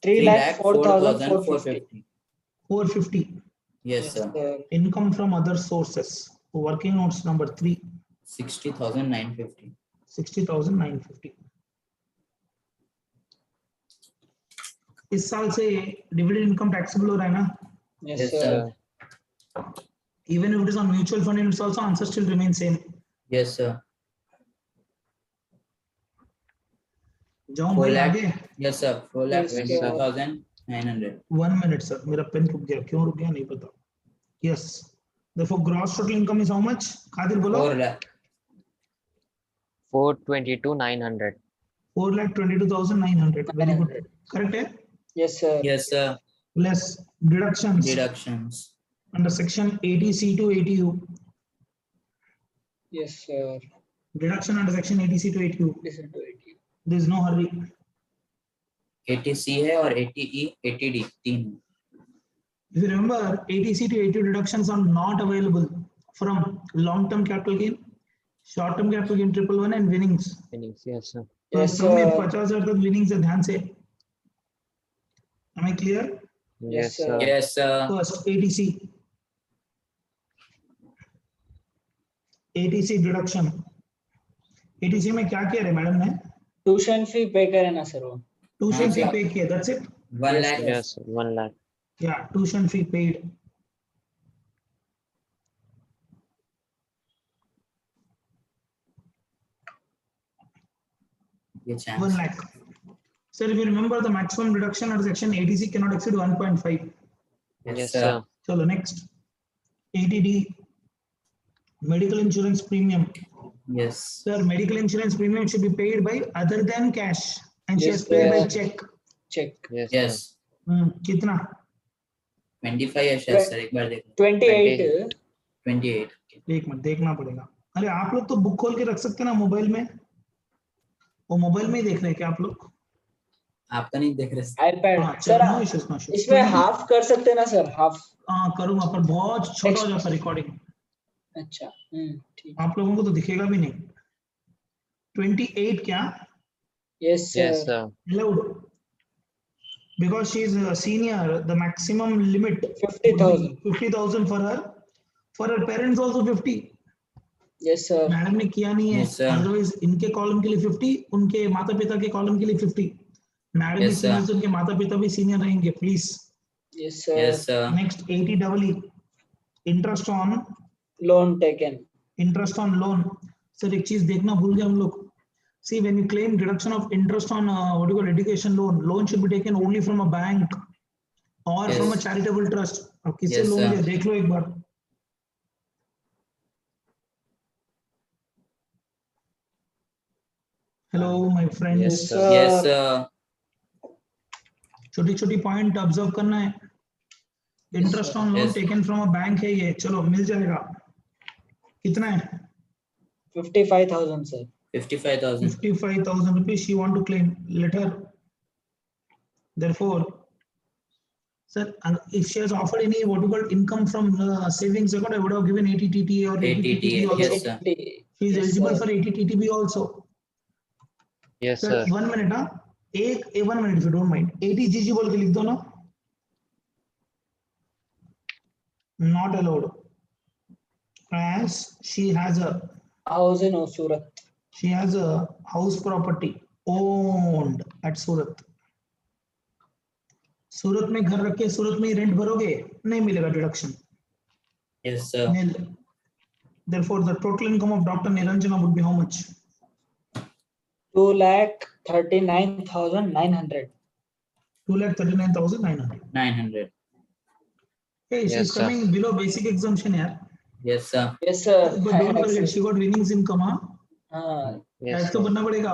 3,04,450. 450. Yes, sir. Income from other sources. Working notes number 3. 60,950. 60,950. इस साल से dividend income taxable हो रहा है ना? Yes, Yes, sir. sir. Even if it is on mutual fund, it's also answer still remains same. Yes, sir. जाऊं 4 भाई lakh. आगे. Yes, sir. Yes, sir. 4,22,900. 1 minute sir, मेरा पेन रुक गया, क्यों रुक गया नहीं पता. Yes. Therefore, gross total income is how much? Khadir बोलो. 4 lakh. 422,900. 4,22,900. Very good. Correct है? Yes, sir. Yes, sir. Less deductions Deductions. under section 80C to 80U. Yes, sir. Deduction under section 80C to 80U. Listen to it. There is no hurry. 80C है और 80E, 80D 3. If you remember, 80C to 80 deductions are not available from long-term capital gain, short term capital gain 111 and winnings. Winnings, yes sir. Yes, सबने sir. 50,000 तक winnings है, ध्यान से। Am I clear? Yes, Yes sir. sir. Yes, sir. First ATC. ATC deduction. ATC में क्या किया है madam ने? ट्यूशन फी पे करे ना सर वो। ट्यूशन हाँ, फी sir. पे किया, that's it. 1 Yes, lakh. sir. Yes sir. 1 lakh. या tuition fee paid. Your 1 chance. lakh. Sir, if you remember, the maximum deduction under section ATC cannot exceed 1.5. Yes sir. sir. Chalo, next. ATD, medical insurance premium. Yes. Sir, medical insurance premium should be paid by other than cash, and she Yes, has paid by sir. check. Check. Yes sir. Yes. कितना? 25 है शायद sir, एक बार देखो। 28. 28. एक minute देखना पड़ेगा। अरे आप लोग तो बुक खोल के रख सकते हैं ना मोबाइल में। वो मोबाइल में ही देख रहे हैं क्या आप लोग? आपका नहीं देख रहे। iPad. हाँ, सर चलो, no issues, no issues. इसमें हाफ कर सकते हैं ना सर? हाफ। हाँ करूंगा, पर बहुत छोटा हो जाता रिकॉर्डिंग। अच्छा। ठीक। आप लोगों को तो दिखेगा भी नहीं। 28 क्या? Yes, sir. Yes sir. Allowed. Because she is a senior, the maximum limit 50,000. 50,000 for her. For her parents also 50. Yes, sir. Madam ने किया नहीं है। Yes, sir. अदरवाइज इनके कॉलम के लिए 50, उनके माता पिता के कॉलम के लिए 50। मैडम भी Yes, sir. सीनियर, उनके माता पिता भी सीनियर रहेंगे, please. Yes, sir. Yes, sir. Next 80 interest on Loan taken. Interest on loan. Sir एक चीज देखना भूल गए हम लोग। See, when you claim deduction of interest on what do you call education loan should be taken only from a bank or Yes. from a charitable trust. अब किससे Yes, loan sir. लिया देख लो एक बार। Hello my friends. Yes, sir. Yes, sir. छोटी छोटी point observe करना है। Interest on loan Yes. Taken from a bank है ये, चलो मिल जाएगा। कितना है? 55,000, sir. 55,000. 55,000 rupees she want to claim. Let her. Therefore, sir, if she has offered any what you call income from savings account, I would have given 80TT or 80TTB 80TT, also. yes, sir. She is Yes, eligible sir. for 80TTB also. Yes Sir, sir. 1 minute, हाँ, एक 1 minute if you don't mind. 80GG बोल के लिख दो ना। Not allowed, as she has a Surat. she has a house property owned at Surat. सूरत में घर रख के सूरत में ही रेंट भरोगे, नहीं मिलेगा deduction. Yes, sir. Nil. Therefore, the total income of Dr. Niranjana would be how much? 2,39,900. 2,39,900. 900. Hey, Yes, she's sir. coming below basic exemption here. Yes, sir. Yes, sir. But don't forget, she got winnings income, हाँ? Yes tax तो sir. भरना पड़ेगा,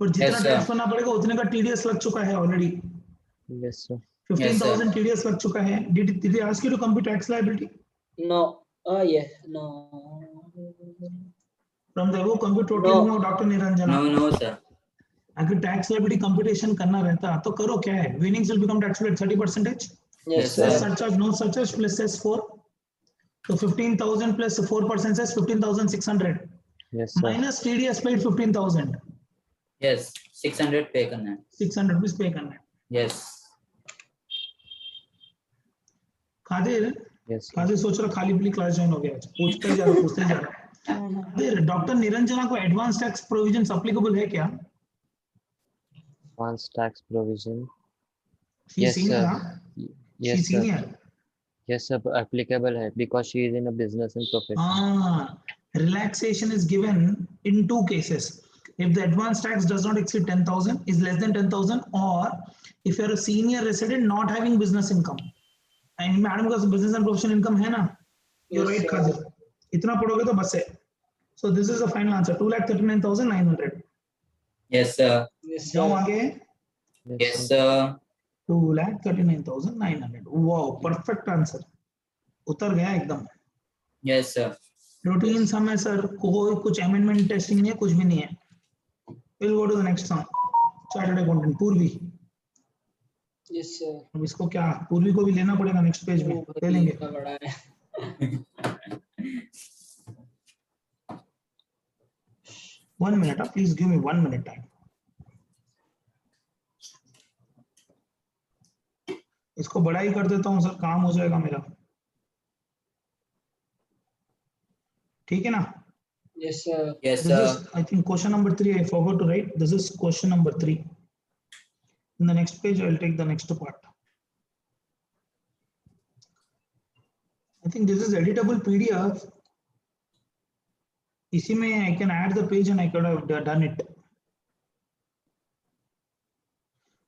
पर जितना Yes, sir. Tax भरना पड़ेगा उतने का TDS लग चुका है ऑलरेडी। Yes sir. 15,000 TDS लग चुका है। Did they ask you to compute tax liability? No. Yes. No. From the above compute total No. income of Dr. Niranjana. No, sir. अगर टैक्स लायबिलिटी कंप्यूटेशन करना रहता तो करो, क्या है? Winnings will become taxable at 30%, Yes, Yes, plus sir. Surcharge, no surcharge plus cess 4, तो 15,000 plus 4% cess 15,600 Yes sir. Minus TDS paid 15,000, Yes. 600 पे करना है. 600 रुपीस पे करना है। Yes. Khadir Yes sir. Khadir सोच रहा खाली पीली क्लास ज्वाइन हो गया, पूछते ही जा रहा। खादिर, डॉक्टर निरंजना को एडवांस टैक्स प्रोविजंस एप्लीकेबल है क्या? Advanced tax provision. She Yes senior, sir. हाँ, she Yes sir. Senior. Yes sir. Applicable है because she is in a business and profession. Relaxation is given in two cases. If the advance tax does not exceed 10,000, is less than 10,000, or if you are a senior resident not having business income. And madam का business and professional income है ना? You're Yes, right, sir. Khadir. इतना पढ़ोगे तो बस है। So this is the final answer, 2,39,900. Yes, sir. Yes, जाओ sir. आगे। Yes, sir. 2,39,900. Wow, perfect answer. उतर गया एकदम। Yes, sir. रूटीन सम है सर, कोई कुछ अमेंडमेंट टेस्टिंग नहीं है, कुछ भी नहीं है। We'll go to the next song. Chartered accountant पूर्वी। Yes, sir. अब इसको क्या, पूर्वी को भी लेना पड़ेगा नेक्स्ट पेज में, ले लेंगे। इतना बड़ा है। 1 minute, please give me 1 minute time. इसको बड़ा ही कर देता हूँ सर, काम हो जाएगा मेरा, ठीक है ना? Yes, sir. Yes, This sir. is, I think, question number 3. I forgot to write. This is question number 3. In the next page, I'll take the next part. I think this is editable PDF. इसी में I can add the page and I could have done it.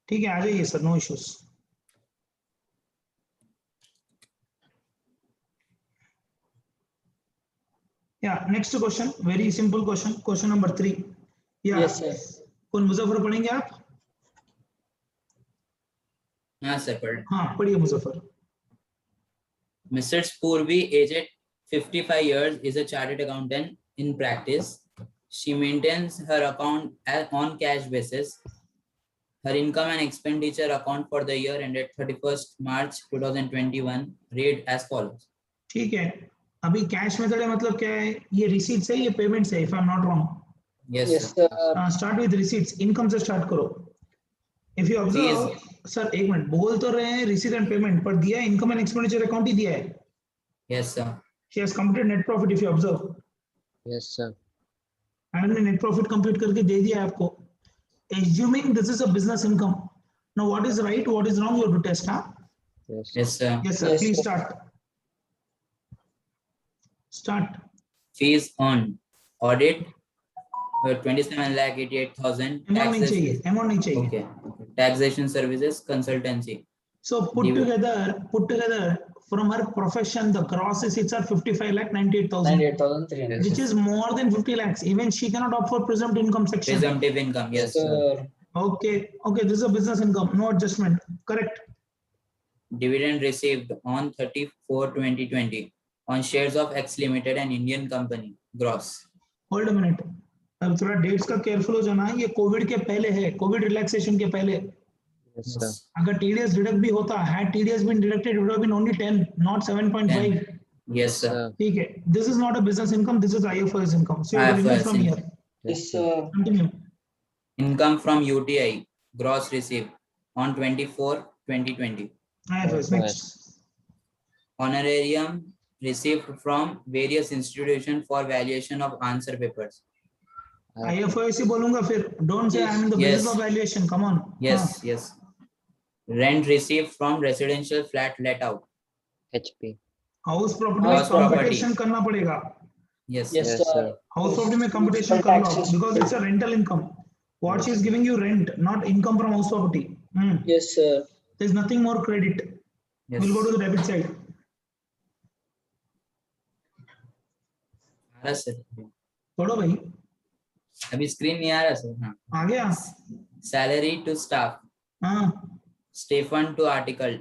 ठीक है, आ जाइए sir, no issues. Yeah, next question, very simple question, question number 3. Yeah. Yes, sir. कौन मुजफ्फर पढ़ेंगे आप? हाँ sir पढ़. हाँ पढ़िए Muzaffar. Mrs. Purvi, aged 55 years, is a chartered accountant in practice. She maintains her account on cash basis. Her income and expenditure account for the year ended 31st March 2021 read as follows. ठीक है, अभी cash method है मतलब क्या है? ये receipts है, ये पेमेंट्स है, if I'm not wrong. Yes, Yes, sir. sir. Start with receipts, income से स्टार्ट करो. इफ यू ऑब्जर्व सर, एक मिनट, बोल तो रहे हैं रिसीट एंड पेमेंट, पर दिया है इनकम एंड एक्सपेंडिचर अकाउंट ही दिया है. Yes, sir. She has computed net profit, if you observe. Yes, sir. Madam ने नेट प्रॉफिट कंप्यूट करके दे दिया है आपको. Assuming this is a business income. Now what is right, what is wrong, you have to test. हां, Yes. Yes, sir. Yes sir, Yes, please sir. Start. Fees on audit 27,88,000. Amount नहीं चाहिए, amount नहीं चाहिए. Okay. Taxation services consultancy. So put together from her profession, the gross receipts are 55,98,000, 98,300. which is more than 50 lakhs. Even she cannot opt for presumptive income section. Presumptive income. Yes, sir. Sir. Okay, this is a business income, no adjustment. Correct. Dividend received on 34/2020 on shares of X Limited and Indian company. Gross. Hold a minute. अब थोड़ा dates का careful हो जाना. ये Covid के पहले है, Covid relaxation के पहले. Yes, sir. अगर TDS डिडक्ट भी होता, had TDS been deducted, it would have been only 10, not 7.5. 10. Yes, sir. ठीक है. This is not a business income, this is IFRS income. So you have to remove IFRS from here. income. Yes, sir. Continue. Income from UTI. Gross received on 24/2020. IFRS next. Honorarium received from various institutions for valuation of answer papers. IFRS ही बोलूंगा फिर. Don't say I'm in the business Yes. of valuation. Come on. Yes, हाँ. yes. Rent received from residential flat let out. HP. House property में House property. Competition करना पड़ेगा. Yes, Yes, sir. Yes, sir. sir. House property में competition कर लो, because it's a rental income. What she is giving you rent, not income from house property. Yes, sir. There's nothing more credit. Yes. We'll go to the debit side. आ रहा sir. छोड़ो भाई, अभी screen नहीं आ रहा sir. हाँ. आ गया. Salary to staff. हाँ Stipend to article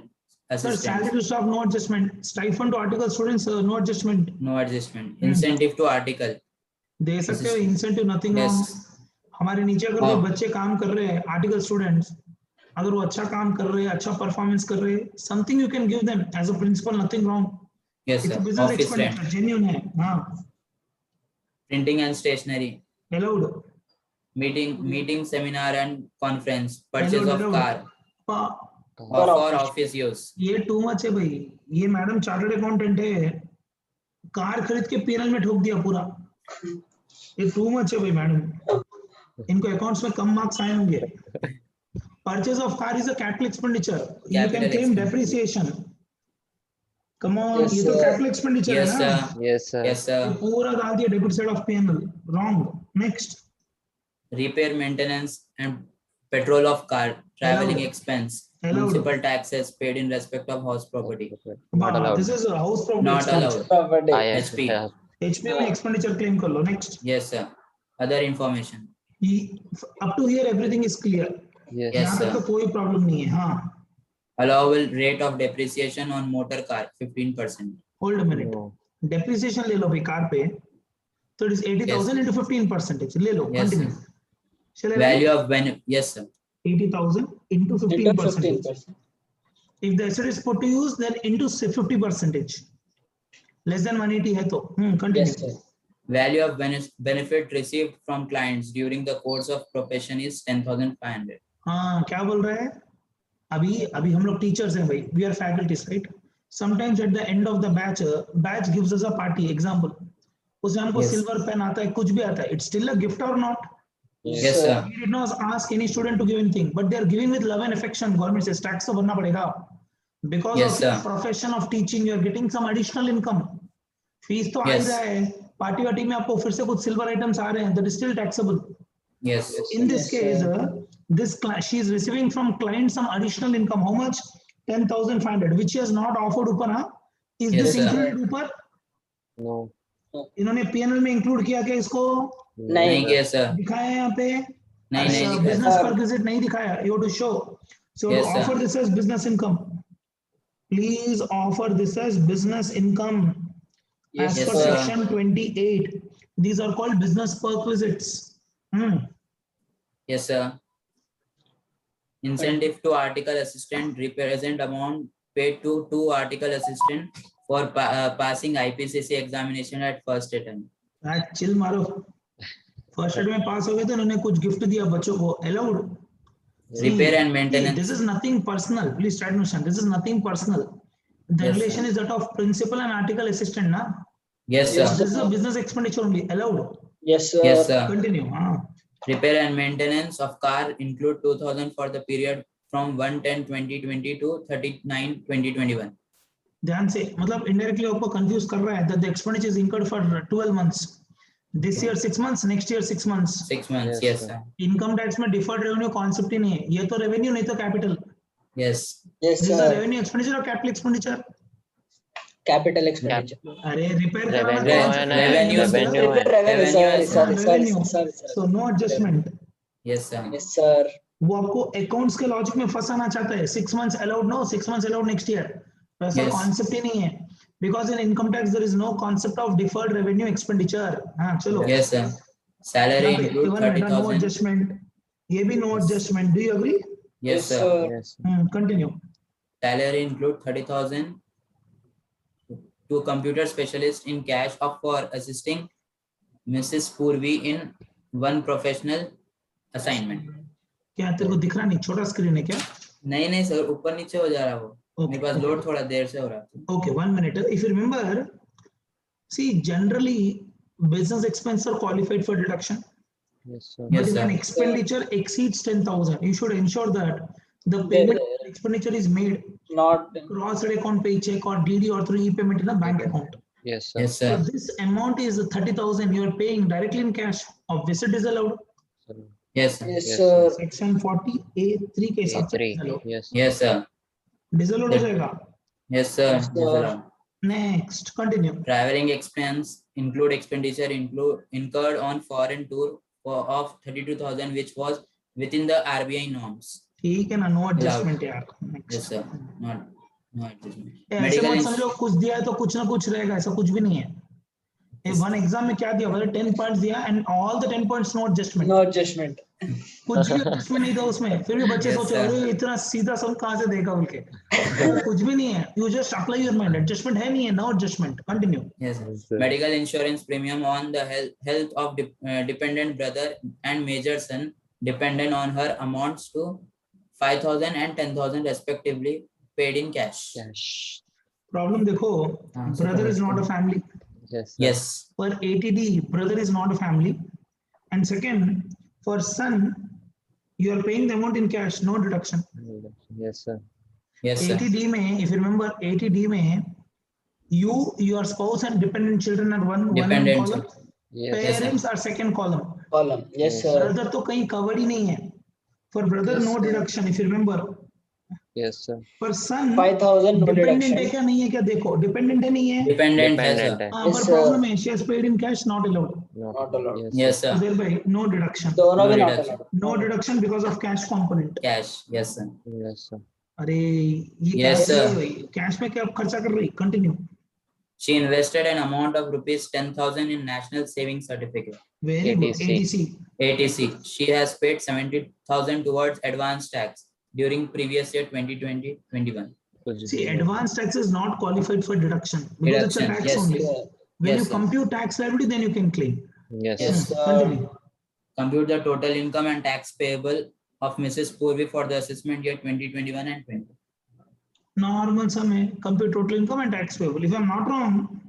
sir, assistant. salary to staff no adjustment, stipend to article students no adjustment. No adjustment. Incentive to article. दे सकते हो इंसेंटिव, नथिंग Yes. रॉन्ग. हमारे नीचे अगर कोई बच्चे काम कर रहे हैं, आर्टिकल स्टूडेंट्स, अगर वो अच्छा काम कर रहे हैं, अच्छा परफॉर्मेंस कर रहे हैं, something you can give them as a principle, nothing wrong. Yes, it's sir. A business Office rent. Expenditure, genuine है. हाँ, Printing and stationery. Allowed. Meeting, seminar and conference. Purchase Allowed, of allowed. car. For For office. office use. ये too much है भाई. ये madam chartered accountant है, car खरीद के PNL में ठोक दिया पूरा. ये टू मच है भाई मैडम. इनको अकाउंट्स में कम मार्क्स आए होंगे. Purchase of car is a capital expenditure. You can Capital claim expenditure. Depreciation. Come on, Yes, ये तो sir. कैपिटल एक्सपेंडिचर है Yes, ना. sir. Yes, sir. Yes, ये sir. पूरा डाल दिया debit side of PNL. Wrong. Next. Repair, maintenance, and petrol of car. Traveling Allowed. expense. Allowed. Municipal taxes paid in respect of house property. Not allowed. This is house property Not expenditure. allowed. Property. HP. HP में expenditure claim कर लो. Next. Yes, sir. Other information. Up to here everything is clear. Yes. Yes, यहाँ तक sir. तो कोई problem नहीं है. हाँ, Allowable rate of depreciation on motor car 15%. Hold a minute. No. Depreciation ले लो भाई कार पे, तो इट इज 80,000 into 15%. ले लो. Yes, continue. sir. Shall I Value write? of benefit. Yes, sir. 80,000 into Into 15%. 15%. If the asset is put to use, then into 50%. Less than 180 है तो. Continue. Yes, sir. Value of benefit received from clients during the course of profession is 10,500. हाँ क्या बोल रहा है? अभी अभी हम लोग टीचर्स हैं भाई, we are faculties, right? Sometimes at the end of the batch gives us a party. Example, उसमें हमको Yes. सिल्वर पेन आता है, कुछ भी आता है. It's still a gift or not? Yes, sir. We did not ask any student to give anything, but they are giving with love and affection. Government says tax तो भरना पड़ेगा. Because Yes, of your sir. profession of teaching, you are getting some additional income. Fees तो आ ही Yes. रहा है, party वार्टी में आपको फिर से कुछ सिल्वर आइटम्स आ रहे हैं, that is still taxable. Yes. In this Yes, case, sir. she is receiving from client some additional income. How much? 10,500, which she has not offered ऊपर. हाँ, is Yes, this sir. included ऊपर? No. इन्होंने PNL में include किया क्या इसको? नहीं किया sir. दिखाया है यहाँ पे? नहीं नहीं अच्छा, दिखाया business sir. per visit नहीं दिखाया. You have to show. So Yes, to sir. offer this as business income. Please offer this as business income. Yes, As per sir. section 28, these are called business perquisites. Yes, sir. Incentive to article assistant represent amount paid to 2 article assistant for passing IPCC examination at first attempt. Chill मारो. First aid में पास हो गए तो उन्होंने कुछ gift दिया बच्चों को. Allowed. Repair and maintenance. This is nothing personal. Please try to understand. This is nothing personal. The Yes, relation sir. is that of principal and article assistant, na? Yes, sir. Yes, This is a business expenditure only. Allowed. Yes, sir. Yes, sir. Continue. Repair and maintenance of car include 2,000 for the period from 1/10/2020 to 39/2021. ध्यान से मतलब indirectly आपको confuse कर रहा है that the expenditure is incurred for 12 months. This year 6 months, next year 6 months. 6 months. Yes, Yes, sir. sir. Income tax में deferred revenue concept ही नहीं है. ये तो revenue नहीं तो capital. Yes. Yes, This is a sir. revenue expenditure or capital expenditure? Capital expenditure. अरे repair कराना Revenue कौन सा है ना, Revenue, revenue? sir. revenue है. Revenue, Revenue, sorry, sir. sorry, sorry, sorry. So no adjustment. Yes, sir. Yes, sir. वो आपको accounts के लॉजिक में फंसाना चाहता है. 6 months allowed, no 6 months allowed next year. वैसा Yes. कॉन्सेप्ट ही नहीं है. Because in income tax there is no concept of deferred revenue expenditure. हाँ चलो. Yes, sir. Salary यहाँ पे include even better, no 30,000. adjustment. ये भी no Yes. adjustment. Do you agree? Yes, sir. Yes. Continue. Salary include 30,000 to computer specialist in cash of for assisting Mrs. Purvi in one professional assignment. क्या तेरे को दिख रहा नहीं? छोटा screen है क्या? नहीं सर, ऊपर नीचे हो जा रहा वो. Okay, मेरे पास okay. लोड थोड़ा देर से हो रहा था. Okay, 1 minute. If you remember, see generally business expenses are qualified for deduction. Yes, sir. But Yes, if sir. an expenditure exceeds 10,000, you should ensure that the payment expenditure is made Not cross account paycheck or DD or through e-payment in a bank account. Yes, sir. Yes, So sir. this amount is 30,000 you are paying directly in cash. Obviously it is allowed. Sir. Yes, sir. yes, Yes, sir. Section 40A3 के हिसाब से A3. allowed. Yes. Yes, sir. Disallowed हो जाएगा. Yes, sir. Yes, Yes, sir. sir. Next, continue. Traveling expense include expenditure incurred on foreign tour of 32,000, which was within the RBI norms. ठीक है ना, no adjustment यार. Next. Yes, sir. No adjustment. ऐसे Medical मत समझो कुछ दिया है तो कुछ ना कुछ रहेगा, ऐसा कुछ भी नहीं है. वन एग्जाम में क्या दिया? मतलब 10 पॉइंट्स दिया and all the 10 points no adjustment. No adjustment. कुछ भी एडजस्टमेंट नहीं था उसमें. फिर भी बच्चे Yes, सोचे sir. अरे इतना सीधा सब कहां से देगा उनके. कुछ भी नहीं है. You just apply your mind. Adjustment है नहीं है. No adjustment. Continue. Yes, sir. Yes, sir. Medical insurance premium on the health of dependent brother and major son dependent on her amounts to 5,000 and 10,000 respectively, paid in cash. Cash. Problem देखो, हाँ, brother is not a family. Yes, sir. Yes. For ATD, brother is not a family. And second, for son, you are paying the amount in cash, no deduction. Yes, sir. Yes, sir. ATD में, if you remember, ATD में, you, your spouse and dependent children are one Dependent column. Yes. Yes, sir. Parents are second column. Column. Yes, Yes, sir. Brother तो कहीं covered ही नहीं है. For brother, Yes, no sir. deduction. If you remember. Yes, sir. For son, 5,000 no dependent है deduction. क्या नहीं है क्या देखो. Dependent है नहीं है. Dependent है, Dependent sir. है. हाँ, Yes, पर sir. problem है. She has paid in cash, not allowed. Not allowed. Yes, Yes, So sir. thereby, no deduction. दोनों No भी not deduction. allowed. No deduction because of cash component. Cash. Yes, sir. Yes, sir. अरे ये Yes, cash sir. Cash में क्या खर्चा कर रही? Continue. She invested an amount of rupees 10,000 in National Savings Certificate, very good. ATC. ATC. ATC. She has paid 70,000 towards advance tax during previous year 2020-21. कुछ See, भी नहीं. advance tax is not qualified for deduction because it's a Deduction, tax yes. only. Yeah. When Yes, you sir. compute tax liability, then you can claim. Yes. Yes. Continue. Compute the total income and tax payable of Mrs. Purvi for the assessment year 2021 and 20. Normal sum है, compute total income and tax payable. If I'm not wrong,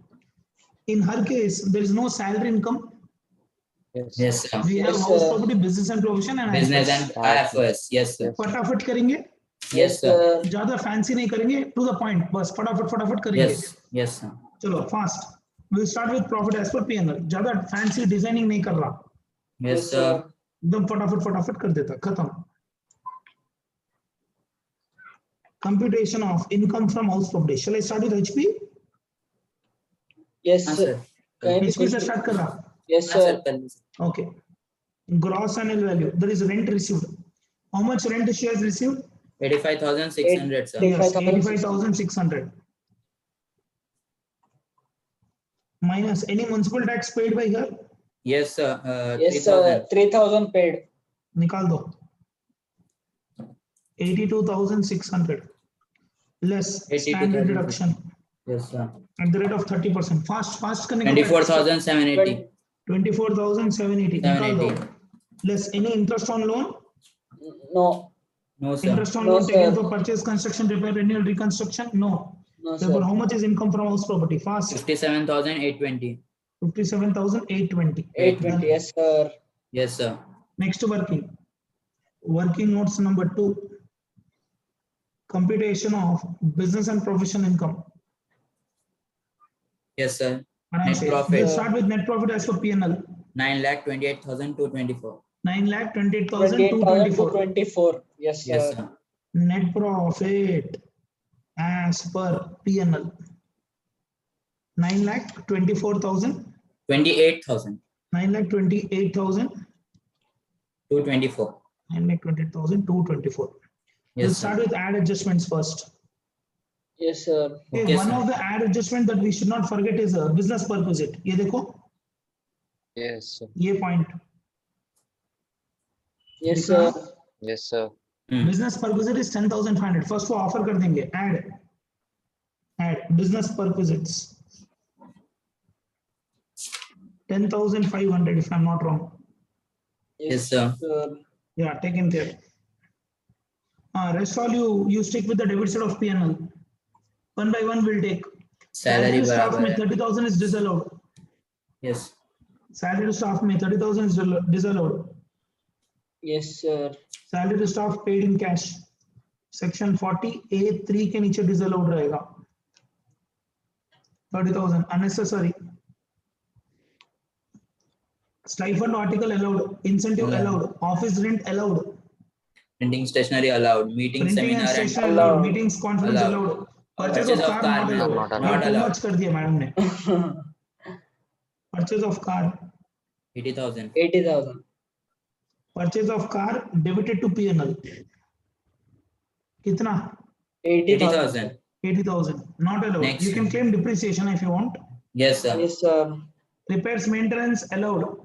in her case, there is no salary income. Yes. Yes, sir. We have Yes, house sir. property, business and provision and Business IFRS. and IFRS. Yes, sir. Yes. फटाफट करेंगे, Yes, sir. ज्यादा fancy नहीं करेंगे, to the point, बस फटाफट करेंगे. Yes, yes, sir. चलो fast. We'll start with profit as per P&L. ज्यादा fancy designing नहीं कर रहा, Yes, sir. एकदम फटाफट कर देता, खत्म. Computation of income from house property. Shall I start with HP? Yes, हाँ, sir. sir. कहीं भी HP से कुछ- start कर रहा. Yes, हाँ, sir. sir. कर लीजिए. Okay. Gross annual value. There is rent received. How much rent she has received? 85,600, sir. Yes, 85,600. 85,600. Minus any municipal tax paid by her. Yes, sir. Yes, sir. 3,000. 3,000 paid. निकाल दो. 82,600 less 82,000. standard deduction Yes, sir. at the rate of 30%. Fast करने का. 24,780. 24,780. निकाल दो. 780. Less any interest on loan. No, No, sir. Interest on No, loan taken sir. for purchase, construction, repair, renewal, reconstruction. No. no, Therefore, sir. how much is income from house property? Fast. 57,820. 57,820. 820. Yes, sir. Yes, sir. Next working. Working notes number 2. Computation of business and profession income. Yes, sir. Aram Net se. profit. We'll start with net profit as per P&L. 9,28,224. 9,28,224. 28,224. Yes, sir. Yes, sir. Net profit as per P&L. 9,24,000. 28,000. 9,28,000. 224. 9,28,224. We'll Yes, start sir. with add adjustments first. Yes, sir. Okay, Okay, one sir. of the add adjustment that we should not forget is a business perquisite. ये देखो, Yes, sir. ये point. Yes, sir. Yes, sir. Business perquisite is 10,500. First वो offer कर देंगे. Add business perquisites. 10,500 if I'm not wrong. Yes, sir. Yeah, taken care. Rest all you stick with the debit side of P&L. One by one we'll take. Salary to staff बराबर में है. 30,000 is disallowed. Yes. Salary to staff में 30,000 is disallowed. Yes, sir. Salary to staff paid in cash. Section 40A3 के नीचे disallowed रहेगा. 30,000 unnecessary. Stipend article allowed. Incentive allowed. Office rent allowed. Printing stationery allowed. Meeting Printing and seminar and stationery allowed. allowed. Meetings conference Allowed. allowed. Purchase of car not में allowed. not ये not too allowed. much कर दिया madam ने. Purchase of car. 80,000. 80,000. Purchase of car debited to P&L. कितना? 80,000. 80,000. 80,000. Not allowed. Next. You can claim depreciation if you want. Yes, sir. Yes, sir. Repairs maintenance allowed.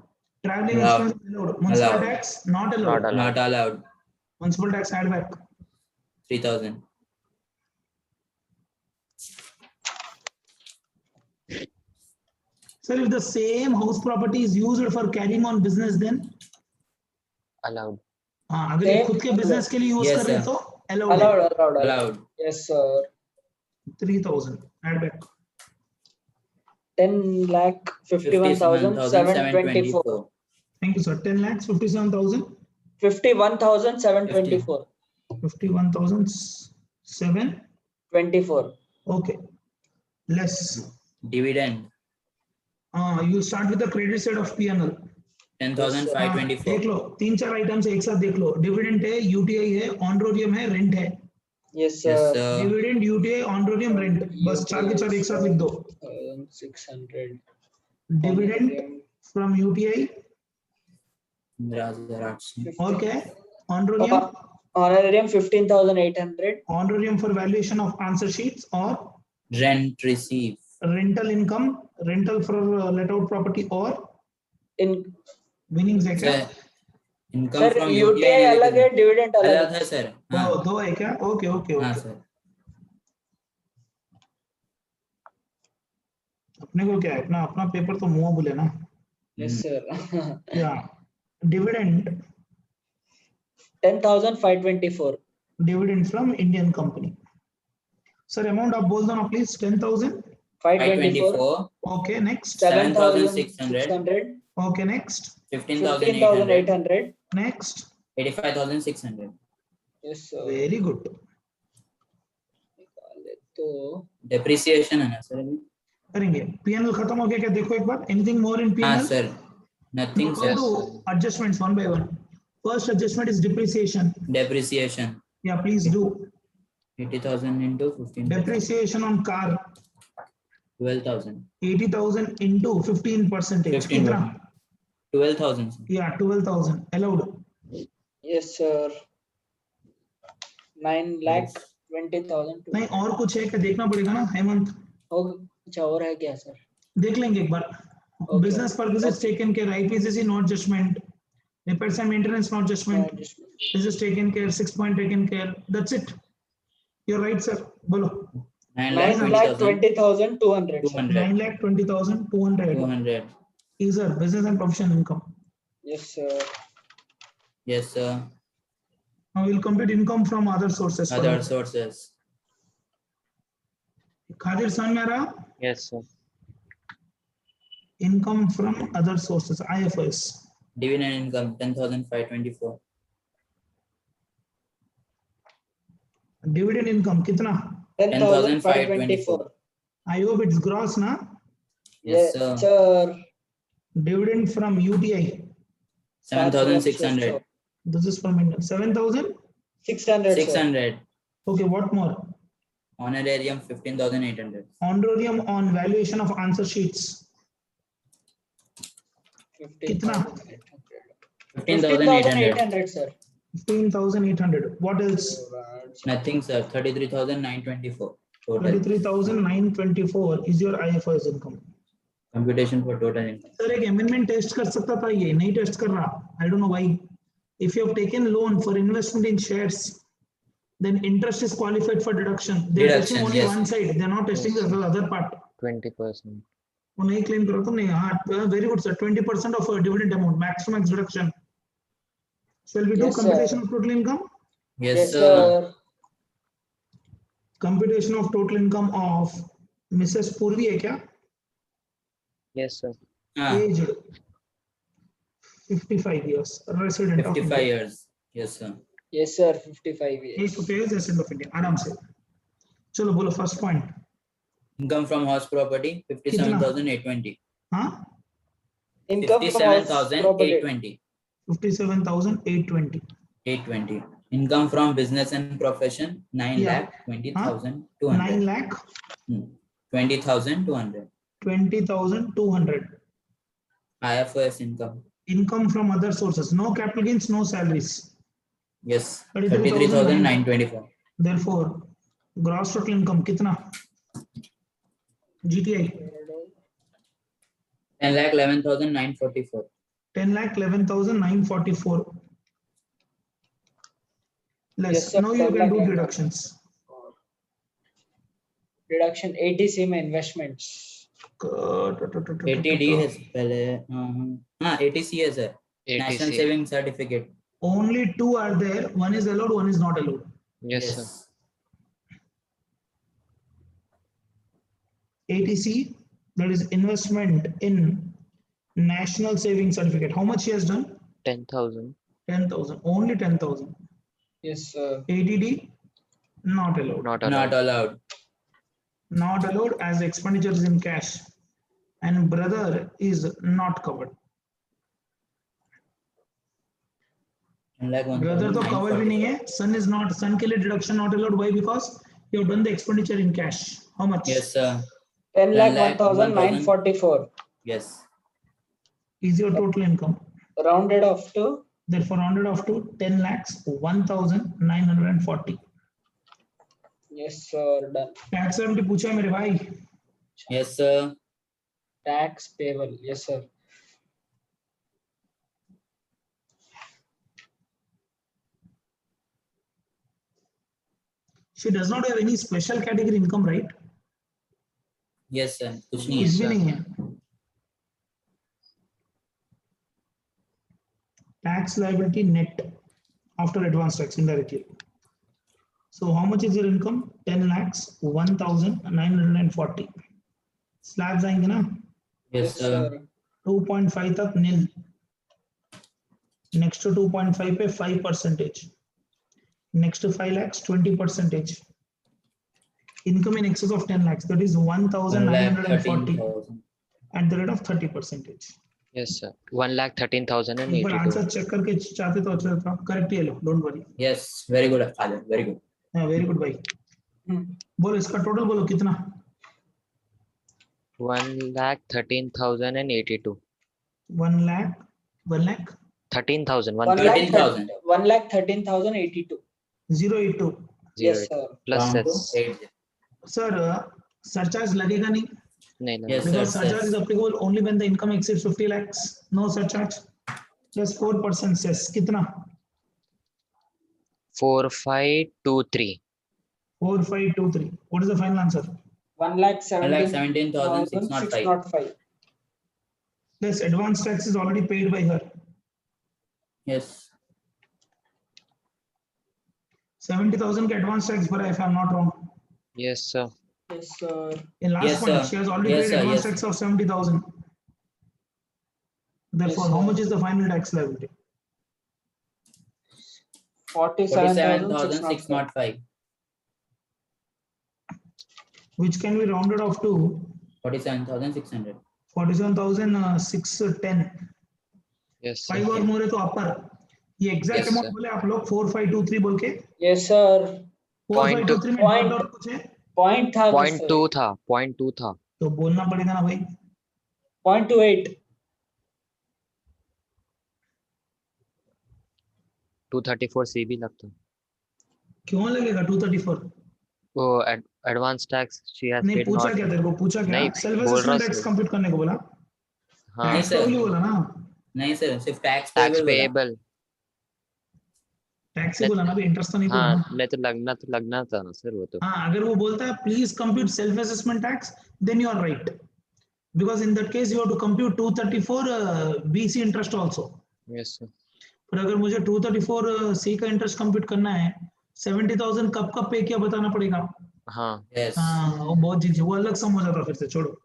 Traveling Allowed. expense allowed. Municipal Allowed. tax not allowed. Not allowed. Not allowed. Municipal tax add back. 3,000. Sir, if the same house property is used for carrying on business, then Allowed. हाँ, अगर ये Same खुद के business के लिए use Yes, कर रहे हैं sir. तो allowed है. Allowed. Allowed. Yes, sir. 3,000 add back. 10,51,724. Thank you, sir. 10 lakhs 57,000. 51,724. 51,007. 24. Okay. Less. Dividend. You start with the credit side of P&L. 10,524. देख लो 3-4 आइटम्स एक साथ देख लो. डिविडेंड है, यूटीआई है, ऑनरोरियम है, रेंट है. Yes, sir. Yes, sir. Dividend, UTI, honorarium, rent. बस 4 के 4 एक साथ लिख दो. 600. Dividend from UTI 15,800. और क्या है? Honorarium. Honorarium 15,800. Honorarium for valuation of answer sheets और Rent receive. Rental income, rental for let out property और In विनिंग्स है क्या? Sir, income sir, from UTI अलग है, dividend अलग अलग है. है सर. हाँ, दो है क्या? ओके ओके हाँ ओके. सर. अपने को क्या है, अपना अपना पेपर तो मूवेबल है ना. Yes, sir. Yeah. Dividend 10,524. dividend from Indian company. Sir, amount आप बोल दो ना please. 10,000. 524. 524, Okay, next. 7,600. Okay, next. 15,800, 15,800. Next. 85,600. Yes, sir. Very good. तो Depreciation है ना सर अभी? करेंगे. P&L खत्म हो गया क्या, देखो एक बार. Anything more in हाँ P&L? Sir, nothing Go sir. to adjustments one by one. First adjustment is depreciation. Depreciation Yeah, please do. 80,000 into 15%. Depreciation on car 12,000. 80,000 into 15%. 15%. कितना? 12,000 sir. Yeah, 12,000 allowed. yes, sir. 9,20,000. नहीं और कुछ है क्या, देखना पड़ेगा ना हेमंत. अच्छा और है क्या सर? देख लेंगे एक बार. Okay. Business purposes taken care. IPCC not adjustment. Repairs and maintenance not adjustment. This is taken care. 6 point taken care. That's it. You're right, sir. Bolo. 9,20,200. 200. 9,20,200 200. is a business and professional income. Yes, sir. Yes sir. Now we'll compute income from other sources. Other sources. Khadir son में आ रहा? Yes, sir. Income from other sources. IFRS. Dividend income 10,524. Dividend income कितना? 10,524. I hope it's gross ना? Yes sir. sir. Dividend from UTI. 7,600. This is from India. 7,000. 600. 600. Okay, what more? Honorarium 15,800. Honorarium on valuation of answer sheets. कितना? 15,800, sir. 15,800. What else? Nothing sir. 33,924 total. 33,924 is your IFRS income. Computation for total income. Sir, एक amendment test कर सकता था, ये नहीं test कर रहा. I don't know why. If you have taken loan for investment in shares, then interest is qualified for deduction. They are testing Deduction, only yes. one side. They are not testing Yes, the other part. 20%. वो नहीं claim करो तुमने. हाँ, very good sir. 20% of a dividend amount, max to max deduction. Shall we do Yes, sir. computation of total income? Yes sir. Computation of total income of Mrs. Purvi है क्या? Yes, sir. Aged 55 years, resident of 55 India. years. Yes sir. Yes, sir. 55 years. 55 years resident of India. आराम से. चलो बोलो first point. Income from house property 57,820. हाँ? Income from house property. 57,820. 57,820. 820. Income from business and profession 9 Yeah. lakh 20,200. 9 lakh 20,200. 20,200. IFRS income. Income from other sources. No capital gains, no salaries. Yes. 33,924. 33,924. Therefore, gross total income कितना? GTI 10,11,944. 10,11,944. Less. Yes, sir. Now you can do 10,11,944. deductions. Deduction 80 में investments. 80D है पहले. हाँ 80C है sir. National 80C. Saving Certificate. Only two are there. One is allowed, one is not allowed. Yes, sir. 80C, that is investment in National Saving Certificate. How much he has done? 10,000. 10,000. Only 10,000. Yes, sir. 80D, not allowed. Not allowed. Not allowed. Not allowed as expenditures in cash. And brother is not covered. 10,01,944. Brother तो covered भी नहीं है. Son is not. Son के लिए deduction not allowed. Why? Because you have done the expenditure in cash. How much? Yes sir. 10,01,944. Yes. Is your total income. Rounded off to. Therefore, rounded off to 10 lakhs 1,940. Yes, sir. Done. Tax remedy पूछा है मेरे भाई. Yes sir. Tax payable. Yes, sir. She does not have any special category income, right? Yes sir, कुछ नहीं है। कुछ भी sir. नहीं है. Tax liability net after advance tax indirectly. So how much is your income? 10 lakhs 1,940. Slabs आएंगे ना? Yes Yes, sir, sir. 2.5 तक nil. Next to 2.5 पे 5%. Next to 5 lakhs 20%. Income in excess of 10 lakhs, that is 1,940 1,13,000. at the rate of 30%. Yes, sir. 1,13,082. एक बार answer check करके चाहते तो अच्छा था. करेक्ट ही है लो, don't worry. Yes, very good आदर, वेरी गुड। वेरी गुड भाई. Hmm. बोलो इसका टोटल बोलो कितना? 1,13,082. 1 lakh 13,000. 13,000. 1,13,082. 082. Yes, sir. Plus Round to cess. 8. Sir, surcharge लगेगा नहीं? नहीं Yes, नहीं. Because sir, surcharge cess. is applicable only when the income exceeds 50 lakhs. No surcharge. Just 4% cess. कितना? 4,523. 4523. What is the final answer? 1,17,605. 1,17,605. Yes, advance tax is already paid by her. Yes. 70,000 का advance tax भरा, if I am not wrong. Yes, sir. Yes, sir. In last Yes, point, sir. she has already Yes, paid sir, advance yes. tax of 70,000. Therefore, Yes, how sir. much is the final tax liability? 47,605. 47,605. Which can be rounded off to 47,600. 47,610. Yes, sir. 5 और मोर है तो अपर. ये exact Yes, amount sir. बोले आप लोग 4523 बोल के. Yes, sir. 4523 में Point- डॉट और कुछ है Point था Point sir. 2 था. Point 2 था. तो बोलना पड़ेगा ना भाई. 0.28. 234 C भी लगता. क्यों लगेगा 234? वो एडवांस टैक्स she has नहीं paid पूछा not. क्या तेरे को? पूछा क्या? नहीं, सेल्फ बोल रहा असेसमेंट टैक्स सर. कंप्यूट करने को बोला. हाँ. Tax sir. पेबल बोला ना. नहीं सर, सिर्फ टैक्स Tax पेबल बोला। payable. टैक्स ही बोला ना भाई, इंटरेस्ट तो नहीं बोला हाँ, ना. नहीं तो लगना था ना सर वो तो. हाँ, अगर वो बोलता है please compute self assessment tax, then you are right, because in that case you have to compute 234 BC interest also. Yes, sir. पर अगर मुझे 234 सी का इंटरेस्ट कंप्यूट करना है, 70,000 कब पे किया बताना पड़ेगा. हाँ. Yes. हाँ, वो बहुत चीज वो अलग सम हो जाता फिर से. छोड़ो